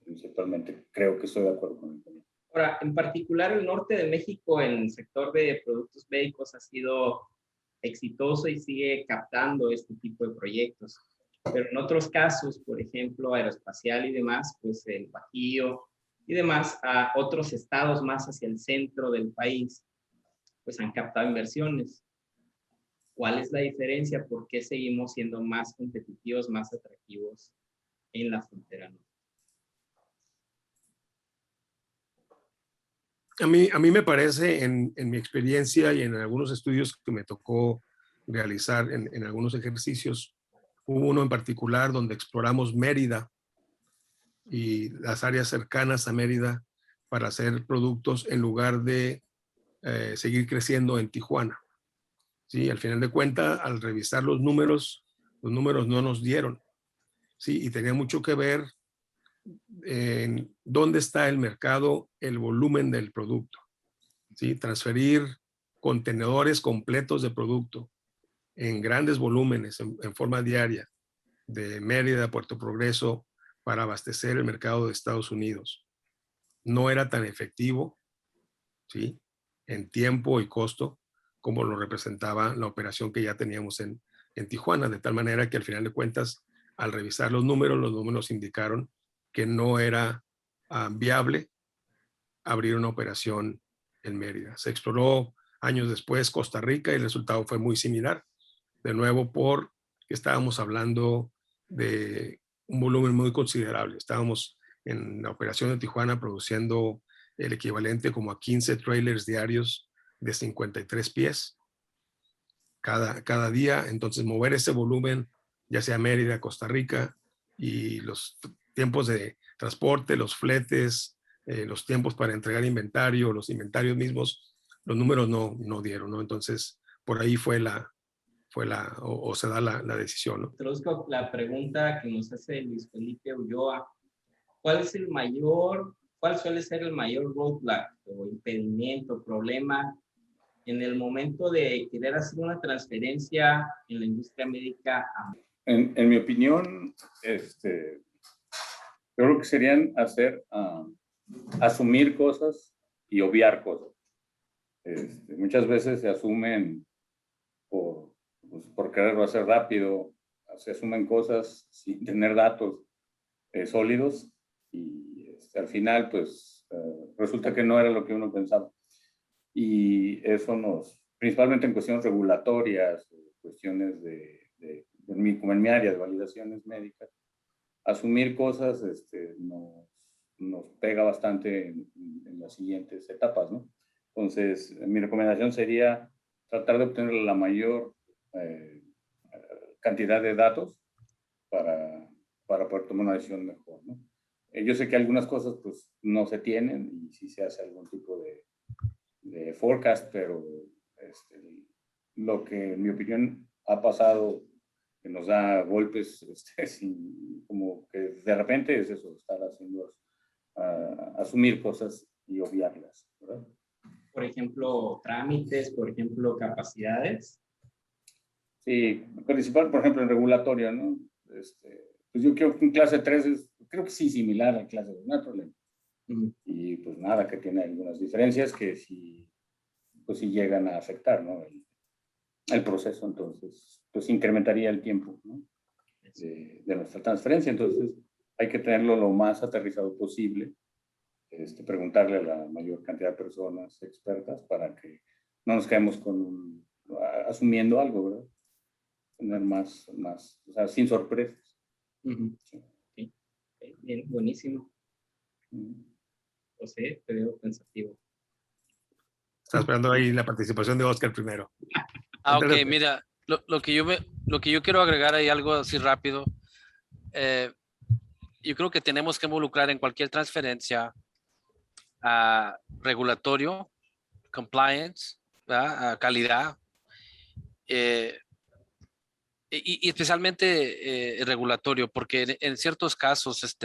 principalmente creo que estoy de acuerdo con él. Ahora, en particular el norte de México en el sector de productos médicos ha sido exitoso y sigue captando este tipo de proyectos. Pero en otros casos, por ejemplo, aeroespacial y demás, pues el Bajío y demás, a otros estados más hacia el centro del país, pues han captado inversiones. ¿Cuál es la diferencia? ¿Por qué seguimos siendo más competitivos, más atractivos en la frontera norte? A mí me parece, en mi experiencia y en algunos estudios que me tocó realizar en algunos ejercicios, hubo uno en particular donde exploramos Mérida y las áreas cercanas a Mérida para hacer productos en lugar de seguir creciendo en Tijuana. Sí, al final de cuentas, al revisar los números no nos dieron. Sí, y tenía mucho que ver en dónde está el mercado, el volumen del producto. ¿Sí? Transferir contenedores completos de producto en grandes volúmenes, en forma diaria, de Mérida a Puerto Progreso para abastecer el mercado de Estados Unidos. No era tan efectivo, ¿sí? En tiempo y costo como lo representaba la operación que ya teníamos en Tijuana, de tal manera que al final de cuentas, al revisar los números indicaron que no era viable abrir una operación en Mérida. Se exploró años después Costa Rica y el resultado fue muy similar. De nuevo, porque estábamos hablando de un volumen muy considerable. Estábamos en la operación de Tijuana produciendo el equivalente como a 15 trailers diarios de 53 pies cada día. Entonces, mover ese volumen, ya sea Mérida, Costa Rica, y los tiempos de transporte, los fletes, los tiempos para entregar inventario, los inventarios mismos, los números no dieron, ¿no? Entonces, por ahí o se da la decisión, ¿no? Introduzco la pregunta que nos hace Luis Felipe Ulloa. ¿Cuál suele ser el mayor roadblock o impedimento, problema en el momento de querer hacer una transferencia en la industria médica? En mi opinión, creo que serían asumir cosas y obviar cosas. Muchas veces se asumen por quererlo hacer rápido, se asumen cosas sin tener datos sólidos y al final pues resulta que no era lo que uno pensaba. Y eso principalmente en cuestiones regulatorias, cuestiones como en mi área de validaciones médicas, asumir cosas nos pega bastante en las siguientes etapas, ¿no? Entonces, mi recomendación sería tratar de obtener la mayor cantidad de datos para poder tomar una decisión mejor, ¿no? Yo sé que algunas cosas pues no se tienen y sí se hace algún tipo de forecast, pero lo que en mi opinión ha pasado que nos da golpes como que de repente es eso, estar haciendo asumir cosas y obviarlas, ¿verdad? Por ejemplo, trámites, por ejemplo, capacidades. Sí, principal, por ejemplo, en regulatorio, ¿no? Pues yo creo que en clase 3 creo que sí, similar a clase 2, no hay problema. Y pues nada, que tiene algunas diferencias que sí, pues sí llegan a afectar, ¿no? El proceso, entonces, pues incrementaría el tiempo, ¿no? de nuestra transferencia. Entonces, hay que tenerlo lo más aterrizado posible, preguntarle a la mayor cantidad de personas expertas para que no nos quedemos asumiendo algo, ¿verdad? Tener más, o sea, sin sorpresas. Sí. Sí. Bien, buenísimo. José, te veo pensativo. Está esperando ahí la participación de Oscar primero. Ok, mira, lo que yo quiero agregar ahí algo así rápido. Yo creo que tenemos que involucrar en cualquier transferencia a regulatorio, compliance, ¿verdad? A calidad, y especialmente regulatorio, porque en ciertos casos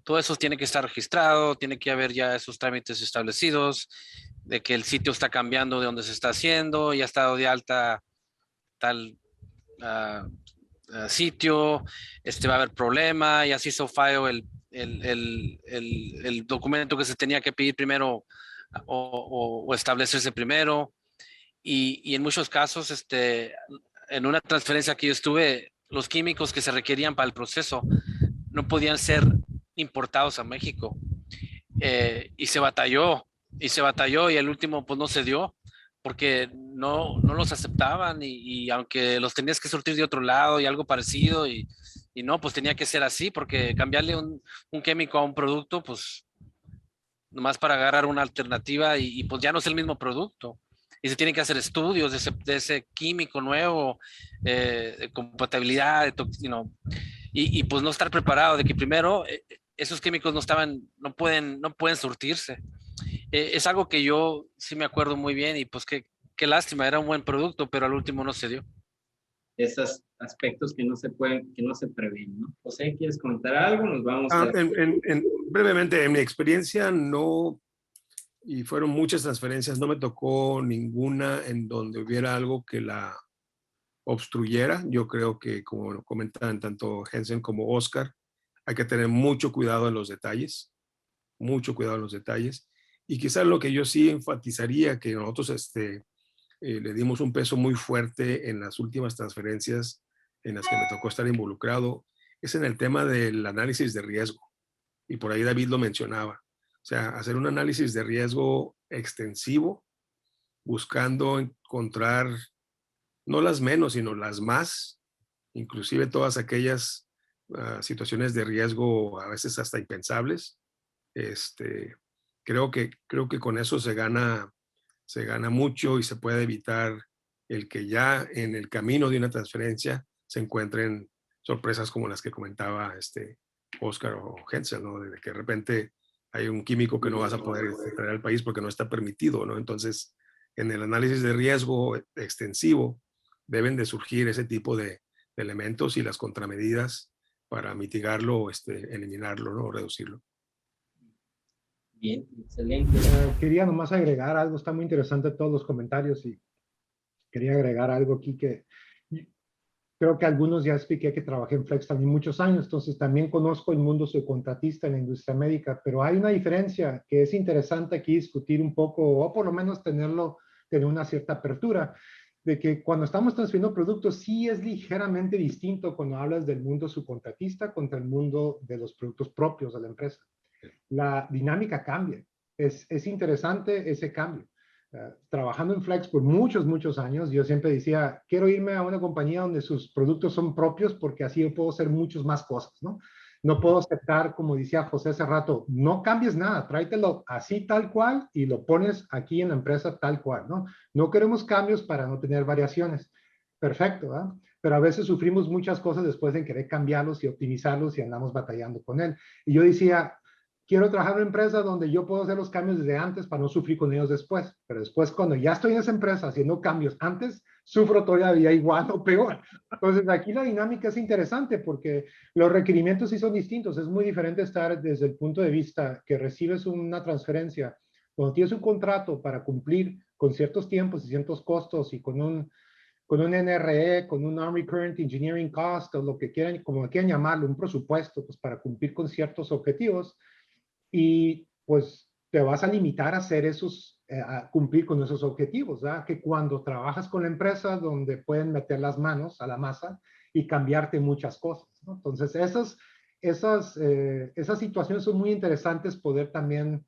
todo eso tiene que estar registrado, tiene que haber ya esos trámites establecidos, de que el sitio está cambiando de donde se está haciendo, ya ha estado de alta tal sitio, va a haber problema, ya se hizo fallo el documento que se tenía que pedir primero o establecerse primero. Y en muchos casos, en una transferencia que yo estuve, los químicos que se requerían para el proceso no podían ser importados a México. Y se batalló, y el último pues no se dio, porque no los aceptaban y aunque los tenías que surtir de otro lado y algo parecido, y no, pues tenía que ser así, porque cambiarle un químico a un producto, pues nomás para agarrar una alternativa y pues ya no es el mismo producto. Y se tienen que hacer estudios de ese químico nuevo, de compatibilidad, y pues no estar preparado de que primero esos químicos no pueden surtirse. Es algo que yo sí me acuerdo muy bien y pues qué lástima, era un buen producto, pero al último no se dio. Esos aspectos que no se pueden, que no se prevén, ¿no? José, ¿quieres comentar algo? Nos vamos a... Brevemente, en mi experiencia no, y fueron muchas transferencias, no me tocó ninguna en donde hubiera algo que la obstruyera. Yo creo que, como comentan tanto Jensen como Oscar, hay que tener mucho cuidado en los detalles, mucho cuidado en los detalles. Y quizás lo que yo sí enfatizaría, que nosotros le dimos un peso muy fuerte en las últimas transferencias en las que me tocó estar involucrado, es en el tema del análisis de riesgo. Y por ahí David lo mencionaba. O sea, hacer un análisis de riesgo extensivo, buscando encontrar no las menos, sino las más, inclusive todas aquellas situaciones de riesgo a veces hasta impensables. Creo que con eso se gana mucho y se puede evitar el que ya en el camino de una transferencia se encuentren sorpresas como las que comentaba Oscar o Hensel, ¿no? De que de repente hay un químico que no vas a poder traer al país porque no está permitido, ¿no? Entonces, en el análisis de riesgo extensivo deben de surgir ese tipo de elementos y las contramedidas para mitigarlo, eliminarlo, ¿no? Reducirlo. Bien, excelente. Quería nomás agregar algo, está muy interesante todos los comentarios y quería agregar algo aquí que creo que algunos ya expliqué que trabajé en Flex también muchos años, entonces también conozco el mundo subcontratista en la industria médica, pero hay una diferencia que es interesante aquí discutir un poco, o por lo menos tener una cierta apertura, de que cuando estamos transfiriendo productos sí es ligeramente distinto cuando hablas del mundo subcontratista contra el mundo de los productos propios de la empresa. La dinámica cambia. Es interesante ese cambio. Trabajando en Flex por muchos años, yo siempre decía, quiero irme a una compañía donde sus productos son propios porque así yo puedo hacer muchas más cosas, ¿no? No puedo aceptar, como decía José hace rato, no cambies nada, tráetelo así tal cual y lo pones aquí en la empresa tal cual, ¿no? No queremos cambios para no tener variaciones. Perfecto, ¿verdad? Pero a veces sufrimos muchas cosas después de querer cambiarlos y optimizarlos y andamos batallando con él. Y yo decía, quiero trabajar en una empresa donde yo puedo hacer los cambios desde antes para no sufrir con ellos después. Pero después, cuando ya estoy en esa empresa haciendo cambios antes, sufro todavía igual o peor. Entonces, aquí la dinámica es interesante porque los requerimientos sí son distintos. Es muy diferente estar desde el punto de vista que recibes una transferencia, cuando tienes un contrato para cumplir con ciertos tiempos y ciertos costos y con un NRE, con un Non-Recurrent Engineering Cost, o lo que quieran, como quieran llamarlo, un presupuesto, pues para cumplir con ciertos objetivos. Y pues te vas a limitar a hacer a cumplir con esos objetivos, ¿verdad? Que cuando trabajas con la empresa donde pueden meter las manos a la masa y cambiarte muchas cosas, ¿no? Entonces esas situaciones son muy interesantes poder también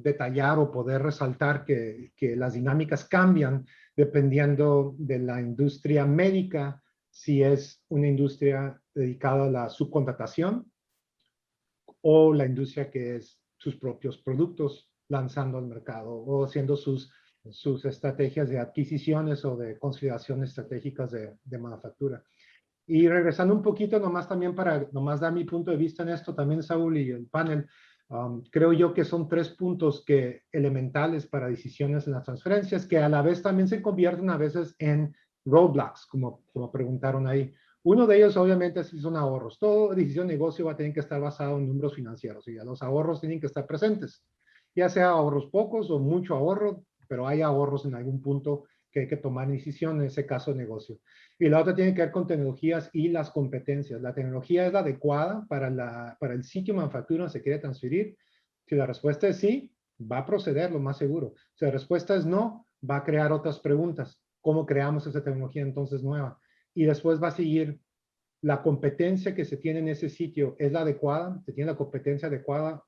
detallar o poder resaltar que las dinámicas cambian dependiendo de la industria médica, si es una industria dedicada a la subcontratación o la industria que es sus propios productos lanzando al mercado o haciendo sus estrategias de adquisiciones o de consolidaciones estratégicas de manufactura. Y regresando un poquito nomás también para nomás dar mi punto de vista en esto también, Saúl, y el panel, creo yo que son 3 puntos elementales para decisiones en las transferencias que a la vez también se convierten a veces en roadblocks, como preguntaron ahí. Uno de ellos obviamente son ahorros. Toda decisión de negocio va a tener que estar basado en números financieros y los ahorros tienen que estar presentes, ya sea ahorros pocos o mucho ahorro, pero hay ahorros en algún punto que hay que tomar decisión en ese caso de negocio. Y la otra tiene que ver con tecnologías y las competencias. ¿La tecnología es la adecuada para el sitio de manufactura donde se quiere transferir? Si la respuesta es sí, va a proceder lo más seguro. Si la respuesta es no, va a crear otras preguntas. ¿Cómo creamos esa tecnología entonces nueva? Y después va a seguir la competencia que se tiene en ese sitio. ¿Es la adecuada? ¿Se tiene la competencia adecuada?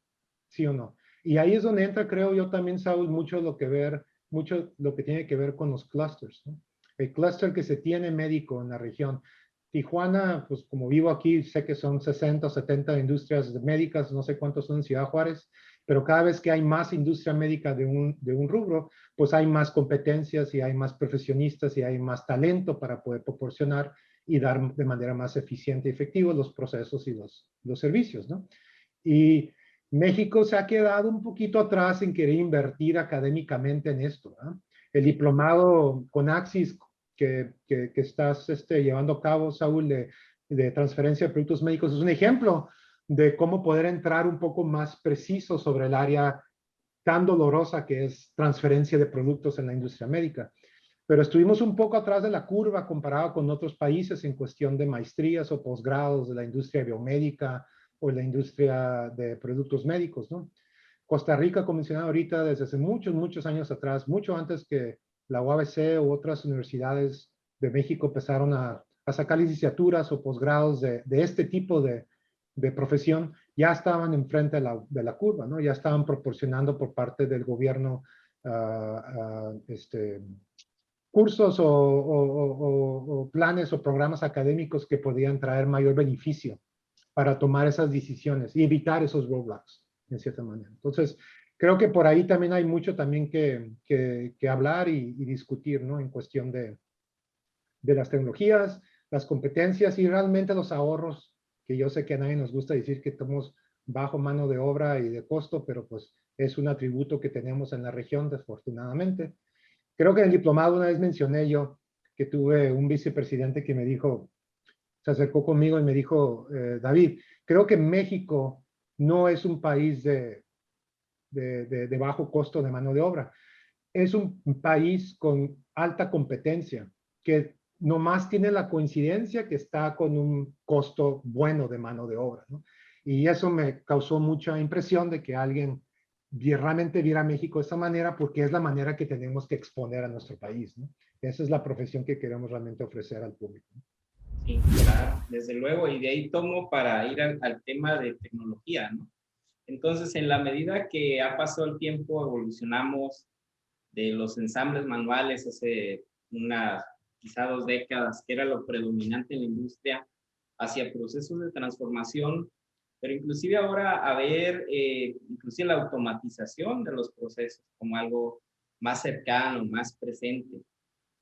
¿Sí o no? Y ahí es donde entra, creo yo también, Saúl, mucho lo que tiene que ver con los clusters, ¿no? El clúster que se tiene médico en la región. Tijuana, pues como vivo aquí, sé que son 60 o 70 industrias médicas, no sé cuántos son en Ciudad Juárez, pero cada vez que hay más industria médica de un rubro, pues hay más competencias y hay más profesionistas y hay más talento para poder proporcionar y dar de manera más eficiente y efectiva los procesos y los servicios, ¿no? Y México se ha quedado un poquito atrás en querer invertir académicamente en esto, ¿no? El diplomado con Axis que estás llevando a cabo, Saúl, de transferencia de productos médicos, es un ejemplo de cómo poder entrar un poco más preciso sobre el área tan dolorosa que es transferencia de productos en la industria médica. Pero estuvimos un poco atrás de la curva comparado con otros países en cuestión de maestrías o posgrados de la industria biomédica o la industria de productos médicos, ¿no? Costa Rica, como mencionaba ahorita, desde hace muchos, muchos años atrás, mucho antes que la UABC u otras universidades de México empezaron a sacar licenciaturas o posgrados de este tipo de profesión, ya estaban enfrente de la curva, ¿no? Ya estaban proporcionando por parte del gobierno cursos o planes o programas académicos que podían traer mayor beneficio para tomar esas decisiones y evitar esos roadblocks, en cierta manera. Entonces, creo que por ahí también hay mucho también que hablar y discutir, ¿no? En cuestión de las tecnologías, las competencias y realmente los ahorros, que yo sé que a nadie nos gusta decir que estamos bajo mano de obra y de costo, pero pues es un atributo que tenemos en la región, desafortunadamente. Creo que en el diplomado una vez mencioné yo que tuve un vicepresidente que me dijo, se acercó conmigo y me dijo, David, creo que México no es un país de bajo costo de mano de obra. Es un país con alta competencia, que nomás tiene la coincidencia que está con un costo bueno de mano de obra, ¿no? Y eso me causó mucha impresión de que alguien realmente viera a México de esa manera, porque es la manera que tenemos que exponer a nuestro país, ¿no? Esa es la profesión que queremos realmente ofrecer al público, ¿no? Sí, claro, desde luego, y de ahí tomo para ir al tema de tecnología, ¿no? Entonces, en la medida que ha pasado el tiempo, evolucionamos de los ensambles manuales hace unas quizá 2 décadas, que era lo predominante en la industria, hacia procesos de transformación, pero inclusive ahora a ver, inclusive la automatización de los procesos como algo más cercano, más presente.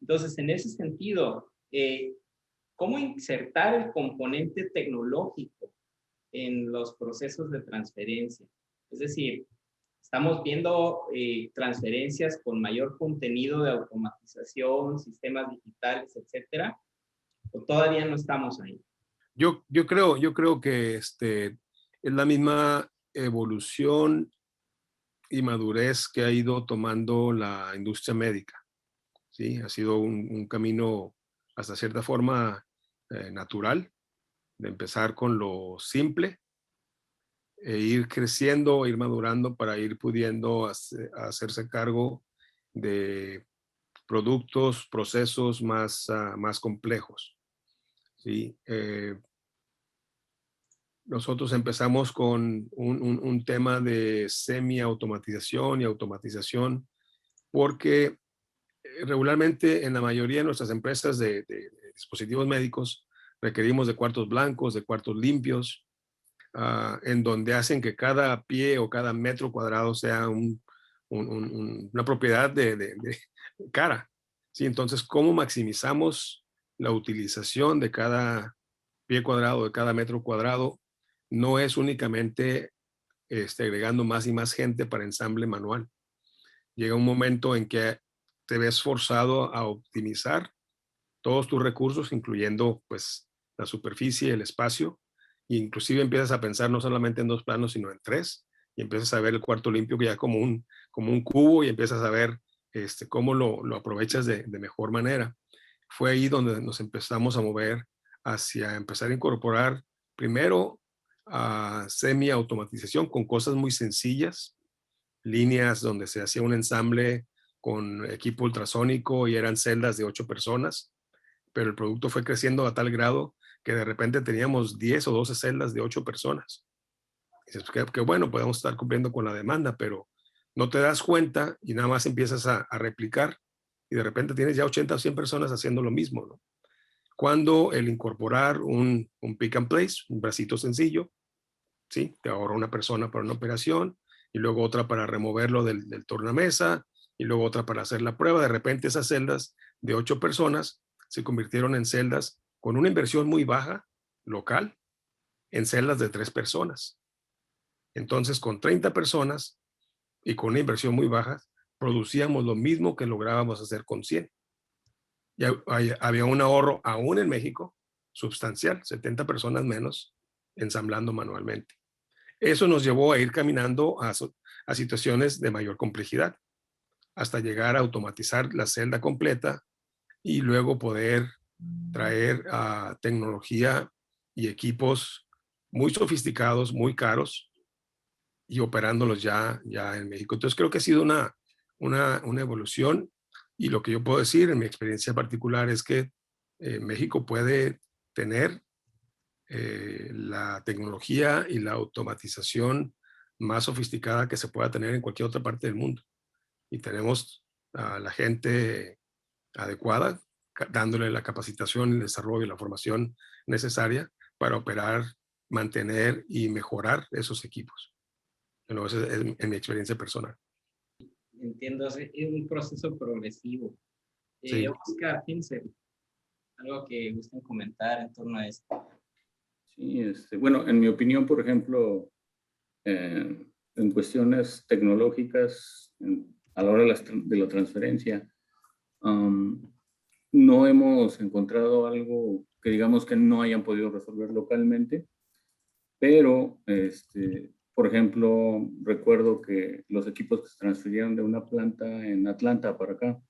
Entonces, en ese sentido, ¿cómo insertar el componente tecnológico en los procesos de transferencia? Es decir, estamos viendo transferencias con mayor contenido de automatización, sistemas digitales, etcétera, o todavía no estamos ahí. Yo creo que es la misma evolución y madurez que ha ido tomando la industria médica, ¿sí? Ha sido un camino hasta cierta forma natural, de empezar con lo simple e ir creciendo, ir madurando para ir pudiendo hacerse cargo de productos, procesos más complejos, ¿sí? Nosotros empezamos con un tema de semi-automatización y automatización porque regularmente en la mayoría de nuestras empresas de dispositivos médicos requerimos de cuartos blancos, de cuartos limpios, en donde hacen que cada pie o cada metro cuadrado sea una propiedad de cara. ¿Sí? Entonces, ¿cómo maximizamos la utilización de cada pie cuadrado, de cada metro cuadrado? No es únicamente agregando más y más gente para ensamble manual. Llega un momento en que te ves forzado a optimizar todos tus recursos, incluyendo pues la superficie, el espacio, e inclusive empiezas a pensar no solamente en 2 planos, sino en 3, y empiezas a ver el cuarto limpio que ya como un cubo, y empiezas a ver cómo lo aprovechas de mejor manera. Fue ahí donde nos empezamos a mover hacia empezar a incorporar primero a semi-automatización con cosas muy sencillas, líneas donde se hacía un ensamble con equipo ultrasónico y eran celdas de 8 personas, pero el producto fue creciendo a tal grado que de repente teníamos 10 o 12 celdas de 8 personas. Y dices, que bueno, podemos estar cumpliendo con la demanda, pero no te das cuenta y nada más empiezas a replicar y de repente tienes ya 80 o 100 personas haciendo lo mismo, ¿no? Cuando el incorporar un pick and place, un bracito sencillo, ¿sí? Te ahorra una persona para una operación y luego otra para removerlo del tornamesa y luego otra para hacer la prueba. De repente esas celdas de 8 personas se convirtieron en celdas con una inversión muy baja, local, en celdas de 3 personas. Entonces, con 30 personas y con una inversión muy baja, producíamos lo mismo que lográbamos hacer con 100. Y había un ahorro, aún en México, sustancial, 70 personas menos ensamblando manualmente. Eso nos llevó a ir caminando a situaciones de mayor complejidad, hasta llegar a automatizar la celda completa y luego poder traer tecnología y equipos muy sofisticados, muy caros, y operándolos ya en México. Entonces creo que ha sido una evolución, y lo que yo puedo decir en mi experiencia particular es que México puede tener la tecnología y la automatización más sofisticada que se pueda tener en cualquier otra parte del mundo. Y tenemos a la gente adecuada, dándole la capacitación, el desarrollo y la formación necesaria para operar, mantener y mejorar esos equipos. Bueno, eso es en mi experiencia personal. Entiendo, es un proceso progresivo. Sí. Oscar Pinsel, algo que gusten comentar en torno a esto. Sí, bueno, en mi opinión, por ejemplo, en cuestiones tecnológicas, a la hora de la transferencia, no hemos encontrado algo que digamos que no hayan podido resolver localmente, pero, por ejemplo, recuerdo que los equipos que se transfirieron de una planta en Atlanta para acá,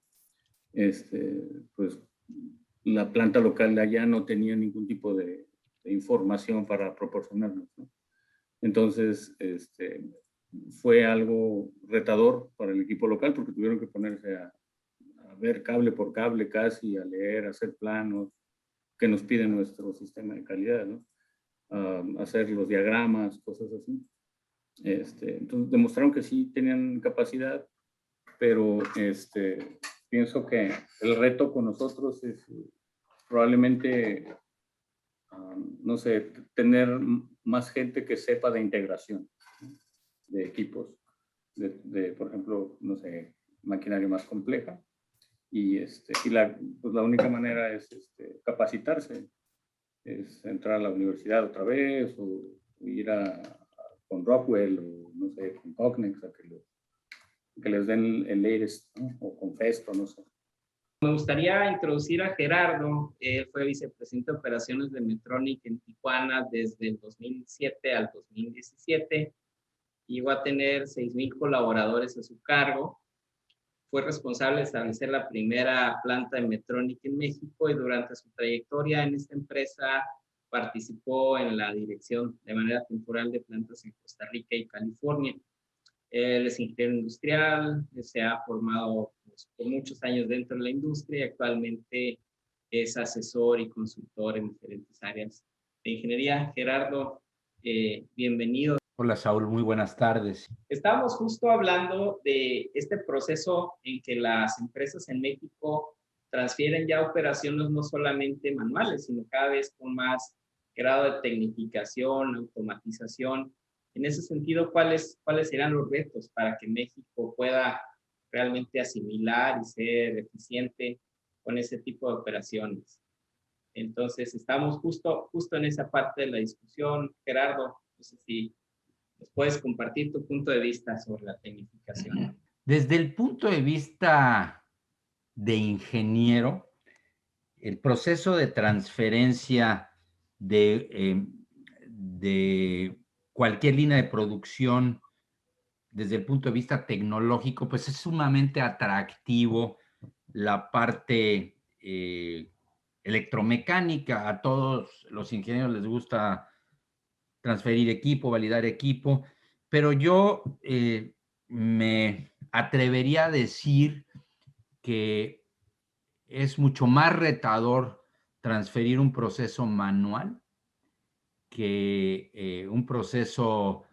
pues la planta local de allá no tenía ningún tipo de información para proporcionarnos, ¿no? Entonces, fue algo retador para el equipo local porque tuvieron que ponerse a ver cable por cable casi, a leer, a hacer planos que nos pide nuestro sistema de calidad, ¿no? Hacer los diagramas, cosas así. Entonces demostraron que sí tenían capacidad, pero pienso que el reto con nosotros es probablemente, no sé, tener más gente que sepa de integración, ¿no? De equipos, por ejemplo, no sé, maquinaria más compleja. Y pues la única manera es capacitarse, es entrar a la universidad otra vez o ir con Rockwell o no sé, con Cognex a que les den el latest, ¿no? O con Festo, no sé. Me gustaría introducir a Gerardo. Él fue vicepresidente de operaciones de Medtronic en Tijuana desde el 2007 al 2017. Llegó a tener 6,000 colaboradores a su cargo. Fue responsable de establecer la primera planta de Medtronic en México y durante su trayectoria en esta empresa participó en la dirección de manera temporal de plantas en Costa Rica y California. Él es ingeniero industrial, se ha formado pues, por muchos años dentro de la industria y actualmente es asesor y consultor en diferentes áreas de ingeniería. Gerardo, bienvenido. Hola Saúl, muy buenas tardes. Estábamos justo hablando de este proceso en que las empresas en México transfieren ya operaciones no solamente manuales, sino cada vez con más grado de tecnificación, automatización. En ese sentido, ¿cuáles serán los retos para que México pueda realmente asimilar y ser eficiente con ese tipo de operaciones? Entonces, estamos justo en esa parte de la discusión. Gerardo, no sé si ¿nos puedes compartir tu punto de vista sobre la tecnificación? Desde el punto de vista de ingeniero, el proceso de transferencia de cualquier línea de producción desde el punto de vista tecnológico, pues es sumamente atractivo la parte electromecánica. A todos los ingenieros les gusta transferir equipo, validar equipo, pero yo me atrevería a decir que es mucho más retador transferir un proceso manual que un proceso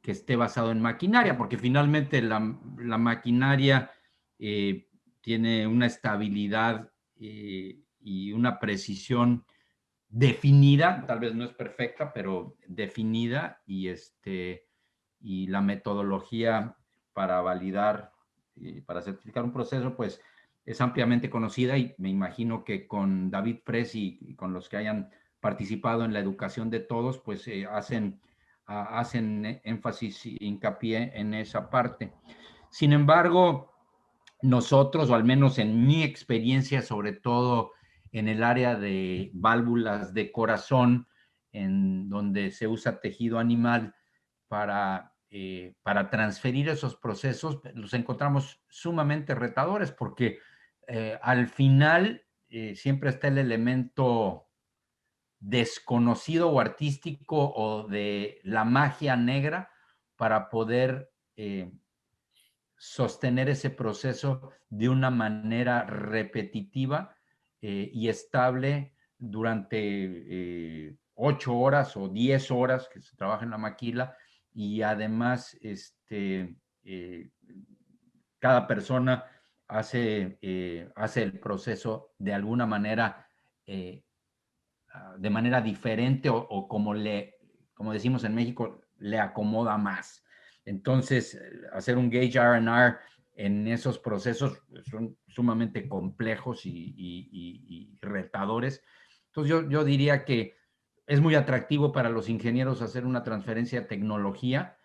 que esté basado en maquinaria, porque finalmente la maquinaria tiene una estabilidad y una precisión definida, tal vez no es perfecta, pero definida, y la metodología para validar, para certificar un proceso, pues es ampliamente conocida, y me imagino que con David Press y con los que hayan participado en la educación de todos, pues hacen énfasis y hincapié en esa parte. Sin embargo, nosotros, o al menos en mi experiencia, sobre todo en el área de válvulas de corazón, en donde se usa tejido animal para transferir esos procesos, los encontramos sumamente retadores, porque al final siempre está el elemento desconocido o artístico o de la magia negra para poder sostener ese proceso de una manera repetitiva y estable durante 8 horas o 10 horas que se trabaja en la maquila, y además cada persona hace el proceso de alguna manera, de manera diferente, o como decimos en México, le acomoda más. Entonces, hacer un gauge R&R en esos procesos son sumamente complejos y retadores. Entonces, yo diría que es muy atractivo para los ingenieros hacer una transferencia de tecnología,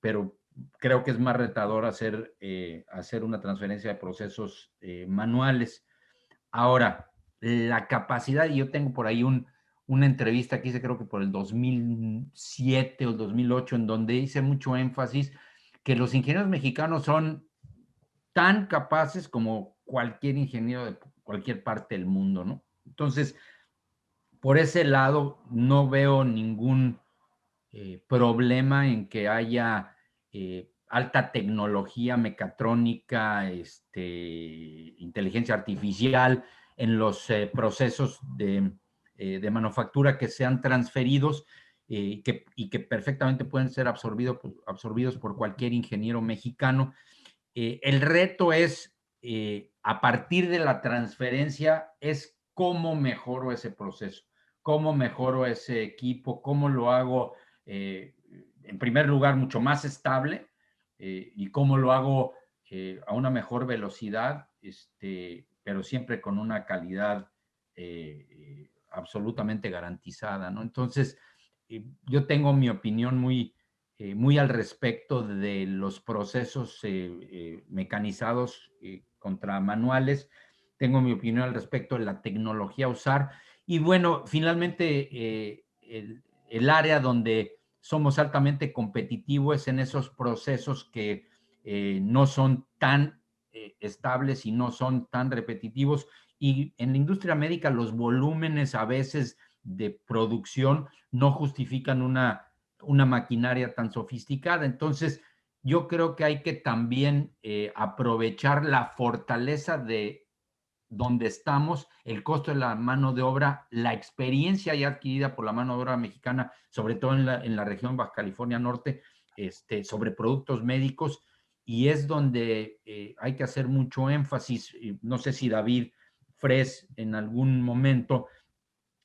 pero creo que es más retador hacer una transferencia de procesos manuales. Ahora, la capacidad, y yo tengo por ahí una entrevista que hice, creo que por el 2007 o el 2008, en donde hice mucho énfasis que los ingenieros mexicanos son tan capaces como cualquier ingeniero de cualquier parte del mundo, ¿no? Entonces, por ese lado, no veo ningún problema en que haya alta tecnología mecatrónica, inteligencia artificial en los procesos de manufactura que sean transferidos, y que perfectamente pueden ser absorbidos por cualquier ingeniero mexicano. El reto es, a partir de la transferencia, es cómo mejoro ese proceso, cómo mejoro ese equipo, cómo lo hago, en primer lugar, mucho más estable, y cómo lo hago a una mejor velocidad, pero siempre con una calidad absolutamente garantizada, ¿no? Entonces, yo tengo mi opinión muy al respecto de los procesos mecanizados contra manuales. Tengo mi opinión al respecto de la tecnología a usar. Y bueno, finalmente, el área donde somos altamente competitivos es en esos procesos que no son tan estables y no son tan repetitivos. Y en la industria médica, los volúmenes a veces de producción no justifican una maquinaria tan sofisticada. Entonces, yo creo que hay que también aprovechar la fortaleza de donde estamos, el costo de la mano de obra, la experiencia ya adquirida por la mano de obra mexicana, sobre todo en la región Baja California Norte, sobre productos médicos, y es donde hay que hacer mucho énfasis. No sé si David Fres en algún momento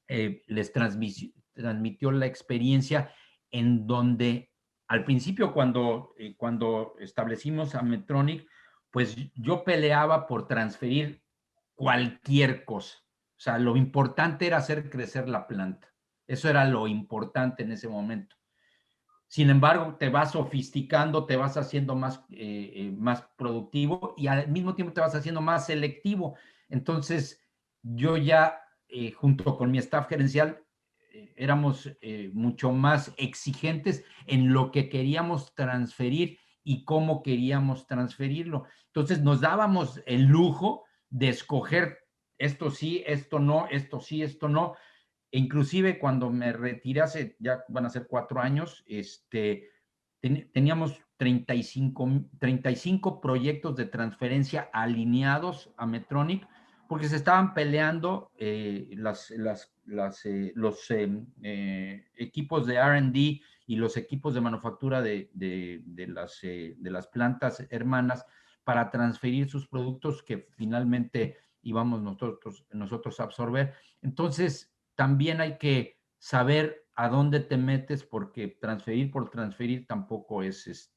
les transmitió la experiencia en donde al principio, cuando establecimos a Medtronic, pues yo peleaba por transferir cualquier cosa. O sea, lo importante era hacer crecer la planta. Eso era lo importante en ese momento. Sin embargo, te vas sofisticando, te vas haciendo más productivo, y al mismo tiempo te vas haciendo más selectivo. Entonces, yo ya, junto con mi staff gerencial, éramos mucho más exigentes en lo que queríamos transferir y cómo queríamos transferirlo. Entonces nos dábamos el lujo de escoger esto sí, esto no, esto sí, esto no. E inclusive cuando me retiré hace, ya van a ser 4 años, teníamos 35 proyectos de transferencia alineados a Medtronic, porque se estaban peleando los equipos de R&D y los equipos de manufactura de las plantas hermanas para transferir sus productos que finalmente íbamos nosotros a absorber. Entonces, también hay que saber a dónde te metes, porque transferir por transferir tampoco es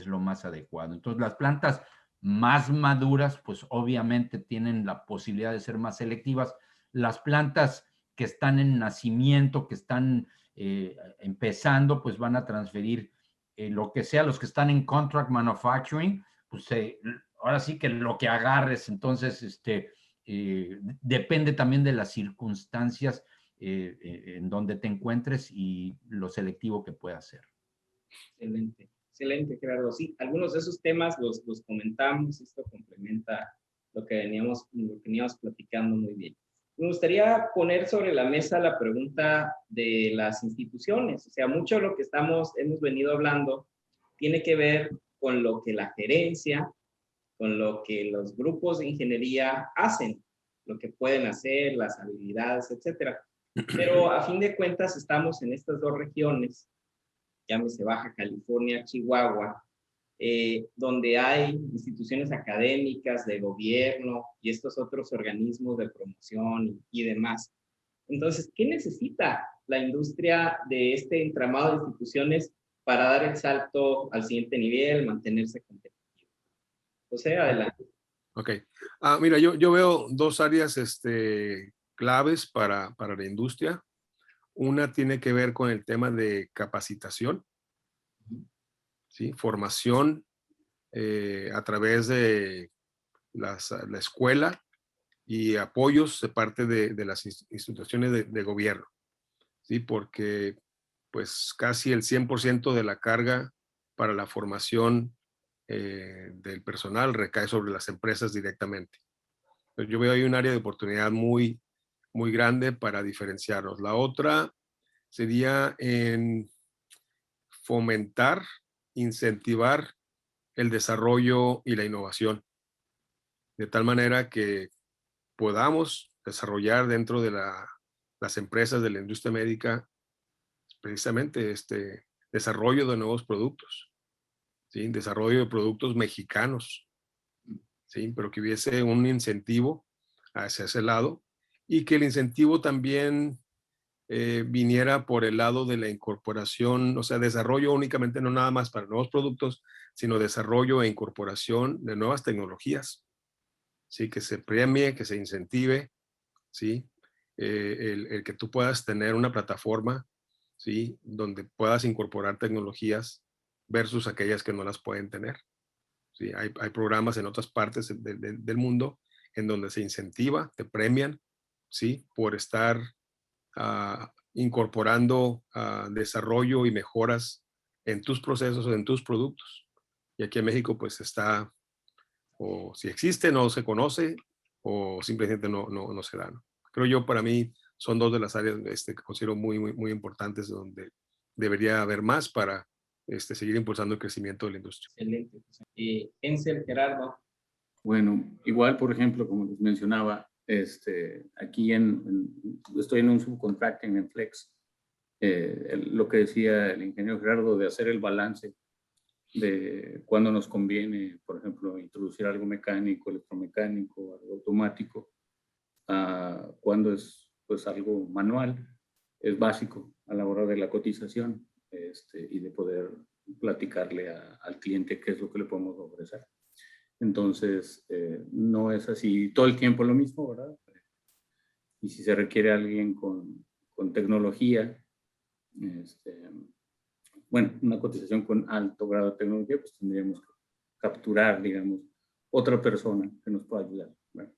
lo más adecuado. Entonces, las plantas más maduras, pues obviamente tienen la posibilidad de ser más selectivas. Las plantas que están en nacimiento, que están empezando, pues van a transferir lo que sea. Los que están en contract manufacturing, pues ahora sí que lo que agarres. Entonces, depende también de las circunstancias en donde te encuentres y lo selectivo que puedas ser. Excelente, excelente, Gerardo. Sí, algunos de esos temas los comentamos, esto complementa lo que veníamos platicando muy bien. Me gustaría poner sobre la mesa la pregunta de las instituciones. O sea, mucho de lo que hemos venido hablando tiene que ver con lo que la gerencia, con lo que los grupos de ingeniería hacen, lo que pueden hacer, las habilidades, etcétera. Pero a fin de cuentas estamos en estas dos regiones, llámese Baja California, Chihuahua, donde hay instituciones académicas, de gobierno y estos otros organismos de promoción y demás. Entonces, ¿qué necesita la industria de este entramado de instituciones para dar el salto al siguiente nivel, mantenerse competitivo? José, adelante. Ok. Mira, yo veo dos áreas claves para la industria. Una tiene que ver con el tema de capacitación, ¿sí? Formación a través de la escuela y apoyos de parte de las instituciones de gobierno, ¿sí? Porque pues casi el 100% de la carga para la formación del personal recae sobre las empresas directamente. Entonces, yo veo ahí un área de oportunidad muy, muy grande para diferenciarnos. La otra sería en fomentar, incentivar el desarrollo y la innovación, de tal manera que podamos desarrollar dentro de las empresas de la industria médica precisamente este desarrollo de nuevos productos, ¿sí? Desarrollo de productos mexicanos, ¿sí? Pero que hubiese un incentivo hacia ese lado y que el incentivo también viniera por el lado de la incorporación, o sea, desarrollo únicamente no nada más para nuevos productos, sino desarrollo e incorporación de nuevas tecnologías, ¿sí? Que se premie, que se incentive, ¿sí? El que tú puedas tener una plataforma, ¿sí? Donde puedas incorporar tecnologías versus aquellas que no las pueden tener, ¿sí? Hay programas en otras partes del mundo en donde se incentiva, te premian, ¿sí? Por estar incorporando desarrollo y mejoras en tus procesos o en tus productos. Y aquí en México pues está, o si existe, no se conoce, o simplemente no se da, ¿no? Creo yo, para mí, son dos de las áreas que considero muy, muy, muy importantes donde debería haber más para seguir impulsando el crecimiento de la industria. Excelente. Ensel, Gerardo. Bueno, igual, por ejemplo, como les mencionaba, aquí estoy en un subcontracting en Flex. Lo que decía el ingeniero Gerardo de hacer el balance de cuándo nos conviene, por ejemplo, introducir algo mecánico, electromecánico, algo automático, cuando es pues algo manual, es básico a la hora de la cotización y de poder platicarle al cliente qué es lo que le podemos ofrecer. Entonces, no es así todo el tiempo lo mismo, ¿verdad? Y si se requiere alguien con tecnología, bueno, una cotización con alto grado de tecnología, pues tendríamos que capturar, digamos, otra persona que nos pueda ayudar, ¿verdad?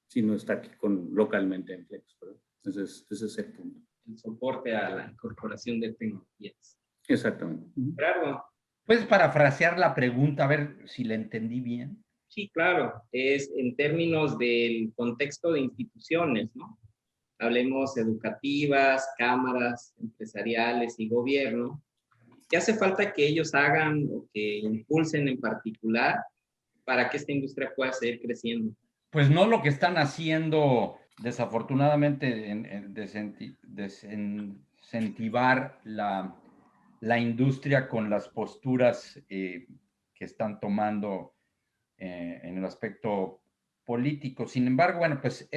Si no está aquí localmente en Flex, ¿verdad? Entonces, ese es el punto. el soporte a la incorporación de tecnologías. Exactamente. Claro. ¿Puedes parafrasear la pregunta, a ver si la entendí bien? Sí, claro, es en términos del contexto de instituciones, ¿no? Hablemos educativas, cámaras empresariales y gobierno. ¿Qué hace falta que ellos hagan o que impulsen en particular para que esta industria pueda seguir creciendo? Pues no lo que están haciendo, desafortunadamente, en desincentivar la industria con las posturas que están tomando en el aspecto político. Sin embargo, bueno, pues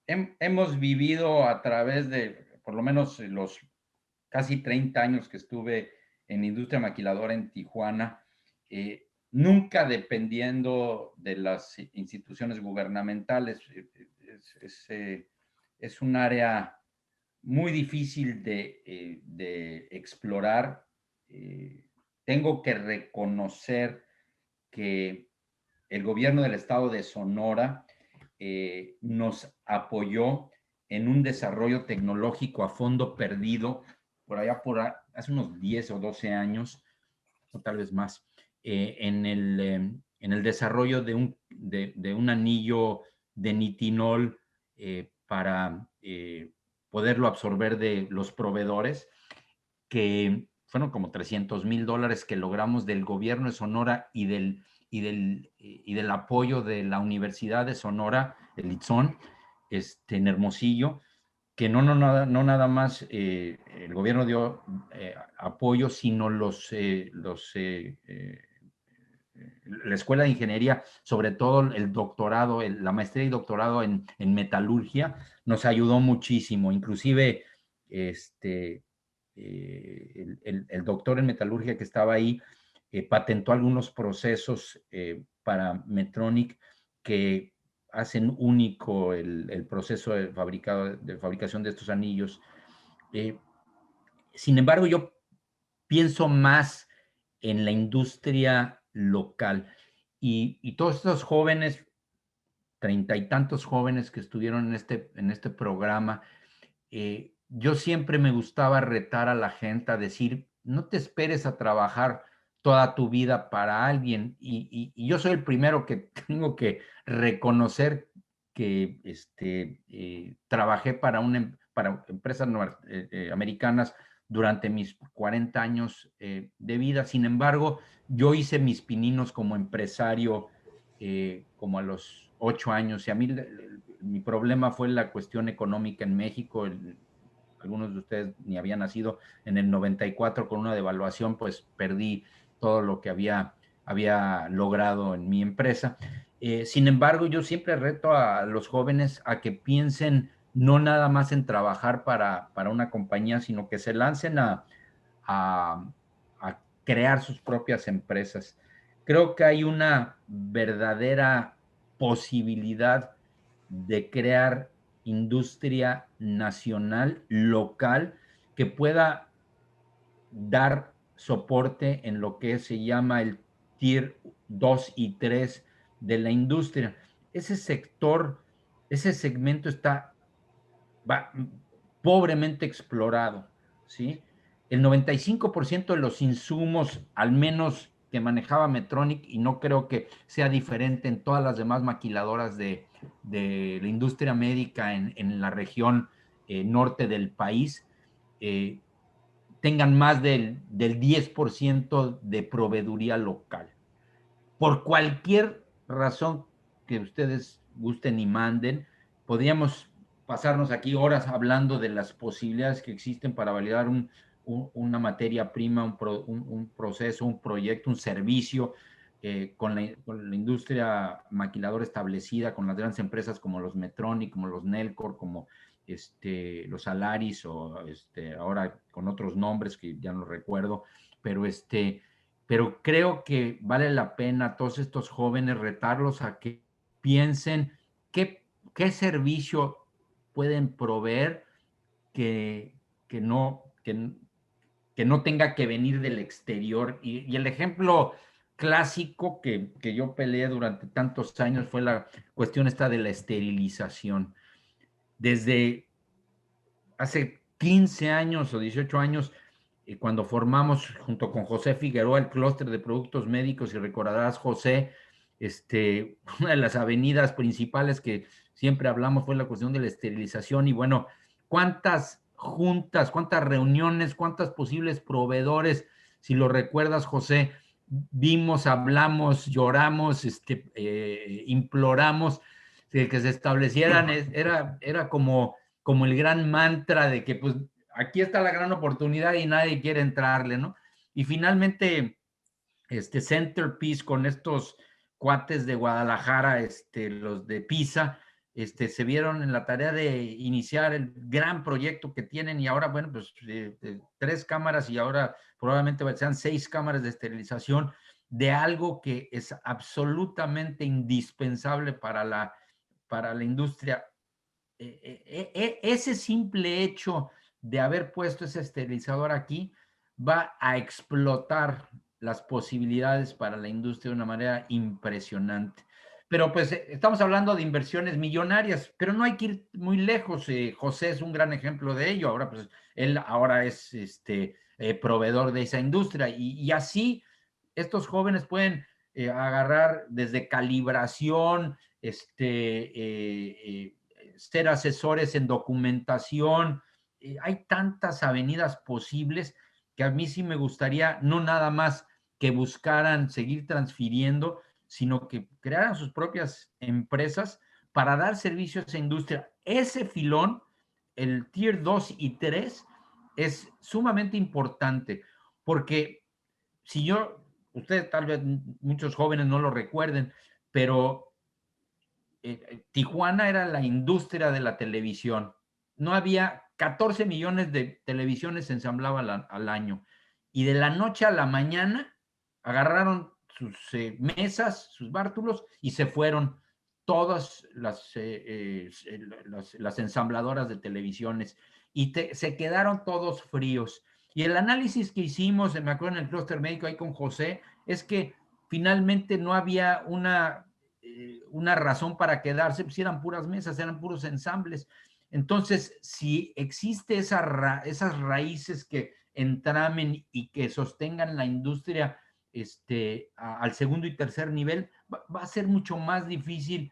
hemos vivido a través de, por lo menos los casi 30 años que estuve en industria maquiladora en Tijuana, nunca dependiendo de las instituciones gubernamentales. Es un área muy difícil de explorar. Tengo que reconocer que el gobierno del estado de Sonora nos apoyó en un desarrollo tecnológico a fondo perdido por allá hace unos 10 o 12 años, o tal vez más, en el desarrollo de un anillo de nitinol para poderlo absorber de los proveedores, que fueron como $300,000 que logramos del gobierno de Sonora y del apoyo de la Universidad de Sonora, el ITSON, en Hermosillo, que no nada más el gobierno dio apoyo, sino la Escuela de Ingeniería, sobre todo el doctorado, la maestría y doctorado en metalurgia, nos ayudó muchísimo. Inclusive el doctor en metalurgia que estaba ahí patentó algunos procesos para Medtronic que hacen único el proceso de fabricación de estos anillos. Sin embargo, yo pienso más en la industria local y todos estos jóvenes, 30 y tantos jóvenes que estuvieron en este programa, yo siempre me gustaba retar a la gente a decir, no te esperes a trabajar toda tu vida para alguien. Y yo soy el primero que tengo que reconocer que trabajé para empresas americanas durante mis 40 años de vida. Sin embargo, yo hice mis pininos como empresario como a los 8 años, y a mí mi problema fue la cuestión económica en México. Algunos de ustedes ni habían nacido. En el 94, con una devaluación, pues perdí todo lo que había logrado en mi empresa. Sin embargo, yo siempre reto a los jóvenes a que piensen no nada más en trabajar para una compañía, sino que se lancen a crear sus propias empresas. Creo que hay una verdadera posibilidad de crear industria nacional, local, que pueda dar soporte en lo que se llama el Tier 2 y 3 de la industria. Ese sector, ese segmento está pobremente explorado, ¿sí? El 95% de los insumos, al menos que manejaba Medtronic, y no creo que sea diferente en todas las demás maquiladoras de la industria médica en la región norte del país, tengan más del 10% de proveeduría local. Por cualquier razón que ustedes gusten y manden, podríamos pasarnos aquí horas hablando de las posibilidades que existen para validar una materia prima, un proceso, un proyecto, un servicio con la industria maquiladora establecida, con las grandes empresas como los Medtronic, como los Nellcor, como los Alaris, o ahora con otros nombres que ya no recuerdo, pero creo que vale la pena a todos estos jóvenes retarlos a que piensen qué servicio pueden proveer que no tenga que venir del exterior. Y el ejemplo clásico que yo peleé durante tantos años fue la cuestión esta de la esterilización. Desde hace 15 años o 18 años, cuando formamos junto con José Figueroa el clúster de productos médicos, y recordarás, José, una de las avenidas principales que siempre hablamos fue la cuestión de la esterilización. Y bueno, cuántas juntas, cuántas reuniones, cuántos posibles proveedores, si lo recuerdas, José, vimos, hablamos, lloramos, imploramos que se establecieran. Era como el gran mantra de que pues aquí está la gran oportunidad y nadie quiere entrarle, ¿no? Y finalmente, Centerpiece con estos cuates de Guadalajara, los de PISA, se vieron en la tarea de iniciar el gran proyecto que tienen, y ahora, bueno, pues 3 cámaras y ahora probablemente sean 6 cámaras de esterilización de algo que es absolutamente indispensable para la industria. Ese simple hecho de haber puesto ese esterilizador aquí va a explotar las posibilidades para la industria de una manera impresionante. Pero pues estamos hablando de inversiones millonarias, pero no hay que ir muy lejos. José es un gran ejemplo de ello. Ahora, pues él ahora es proveedor de esa industria, y así estos jóvenes pueden agarrar desde calibración, ser asesores en documentación. Hay tantas avenidas posibles que a mí sí me gustaría no nada más que buscaran seguir transfiriendo, sino que crearan sus propias empresas para dar servicio a esa industria. Ese filón, el Tier 2 y 3, es sumamente importante, porque si ustedes tal vez muchos jóvenes no lo recuerden, pero Tijuana era la industria de la televisión. No había 14 millones de televisiones se ensamblaban al año. Y de la noche a la mañana agarraron sus mesas, sus bártulos, y se fueron todas las ensambladoras de televisiones, y se quedaron todos fríos. Y el análisis que hicimos, me acuerdo en el clúster médico ahí con José, es que finalmente no había una razón para quedarse, pues eran puras mesas, eran puros ensambles. Entonces, si existe esas raíces que entramen y que sostengan la industria al segundo y tercer nivel, va a ser mucho más difícil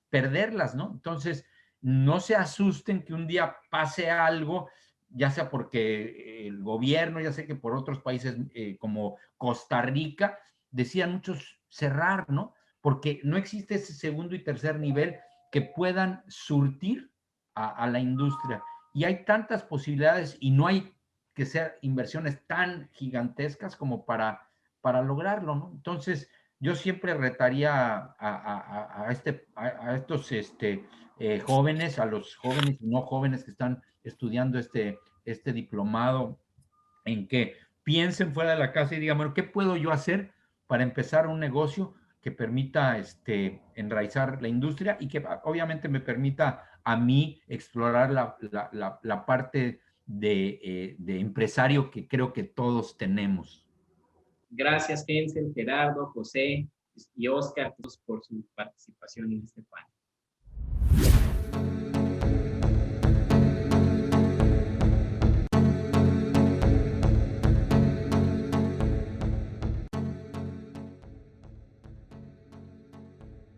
perderlas, ¿no? Entonces, no se asusten que un día pase algo, ya sea porque el gobierno, ya sea que por otros países como Costa Rica, decían muchos cerrar, ¿no? Porque no existe ese segundo y tercer nivel que puedan surtir a la industria. Y hay tantas posibilidades, y no hay que ser inversiones tan gigantescas como para lograrlo, ¿no? Entonces, yo siempre retaría a estos jóvenes, a los jóvenes y no jóvenes que están estudiando este diplomado, en que piensen fuera de la casa y digan, bueno, ¿qué puedo yo hacer para empezar un negocio que permita enraizar la industria y que obviamente me permita a mí explorar la parte de empresario que creo que todos tenemos? Gracias, Hensel, Gerardo, José y Oscar por su participación en este panel.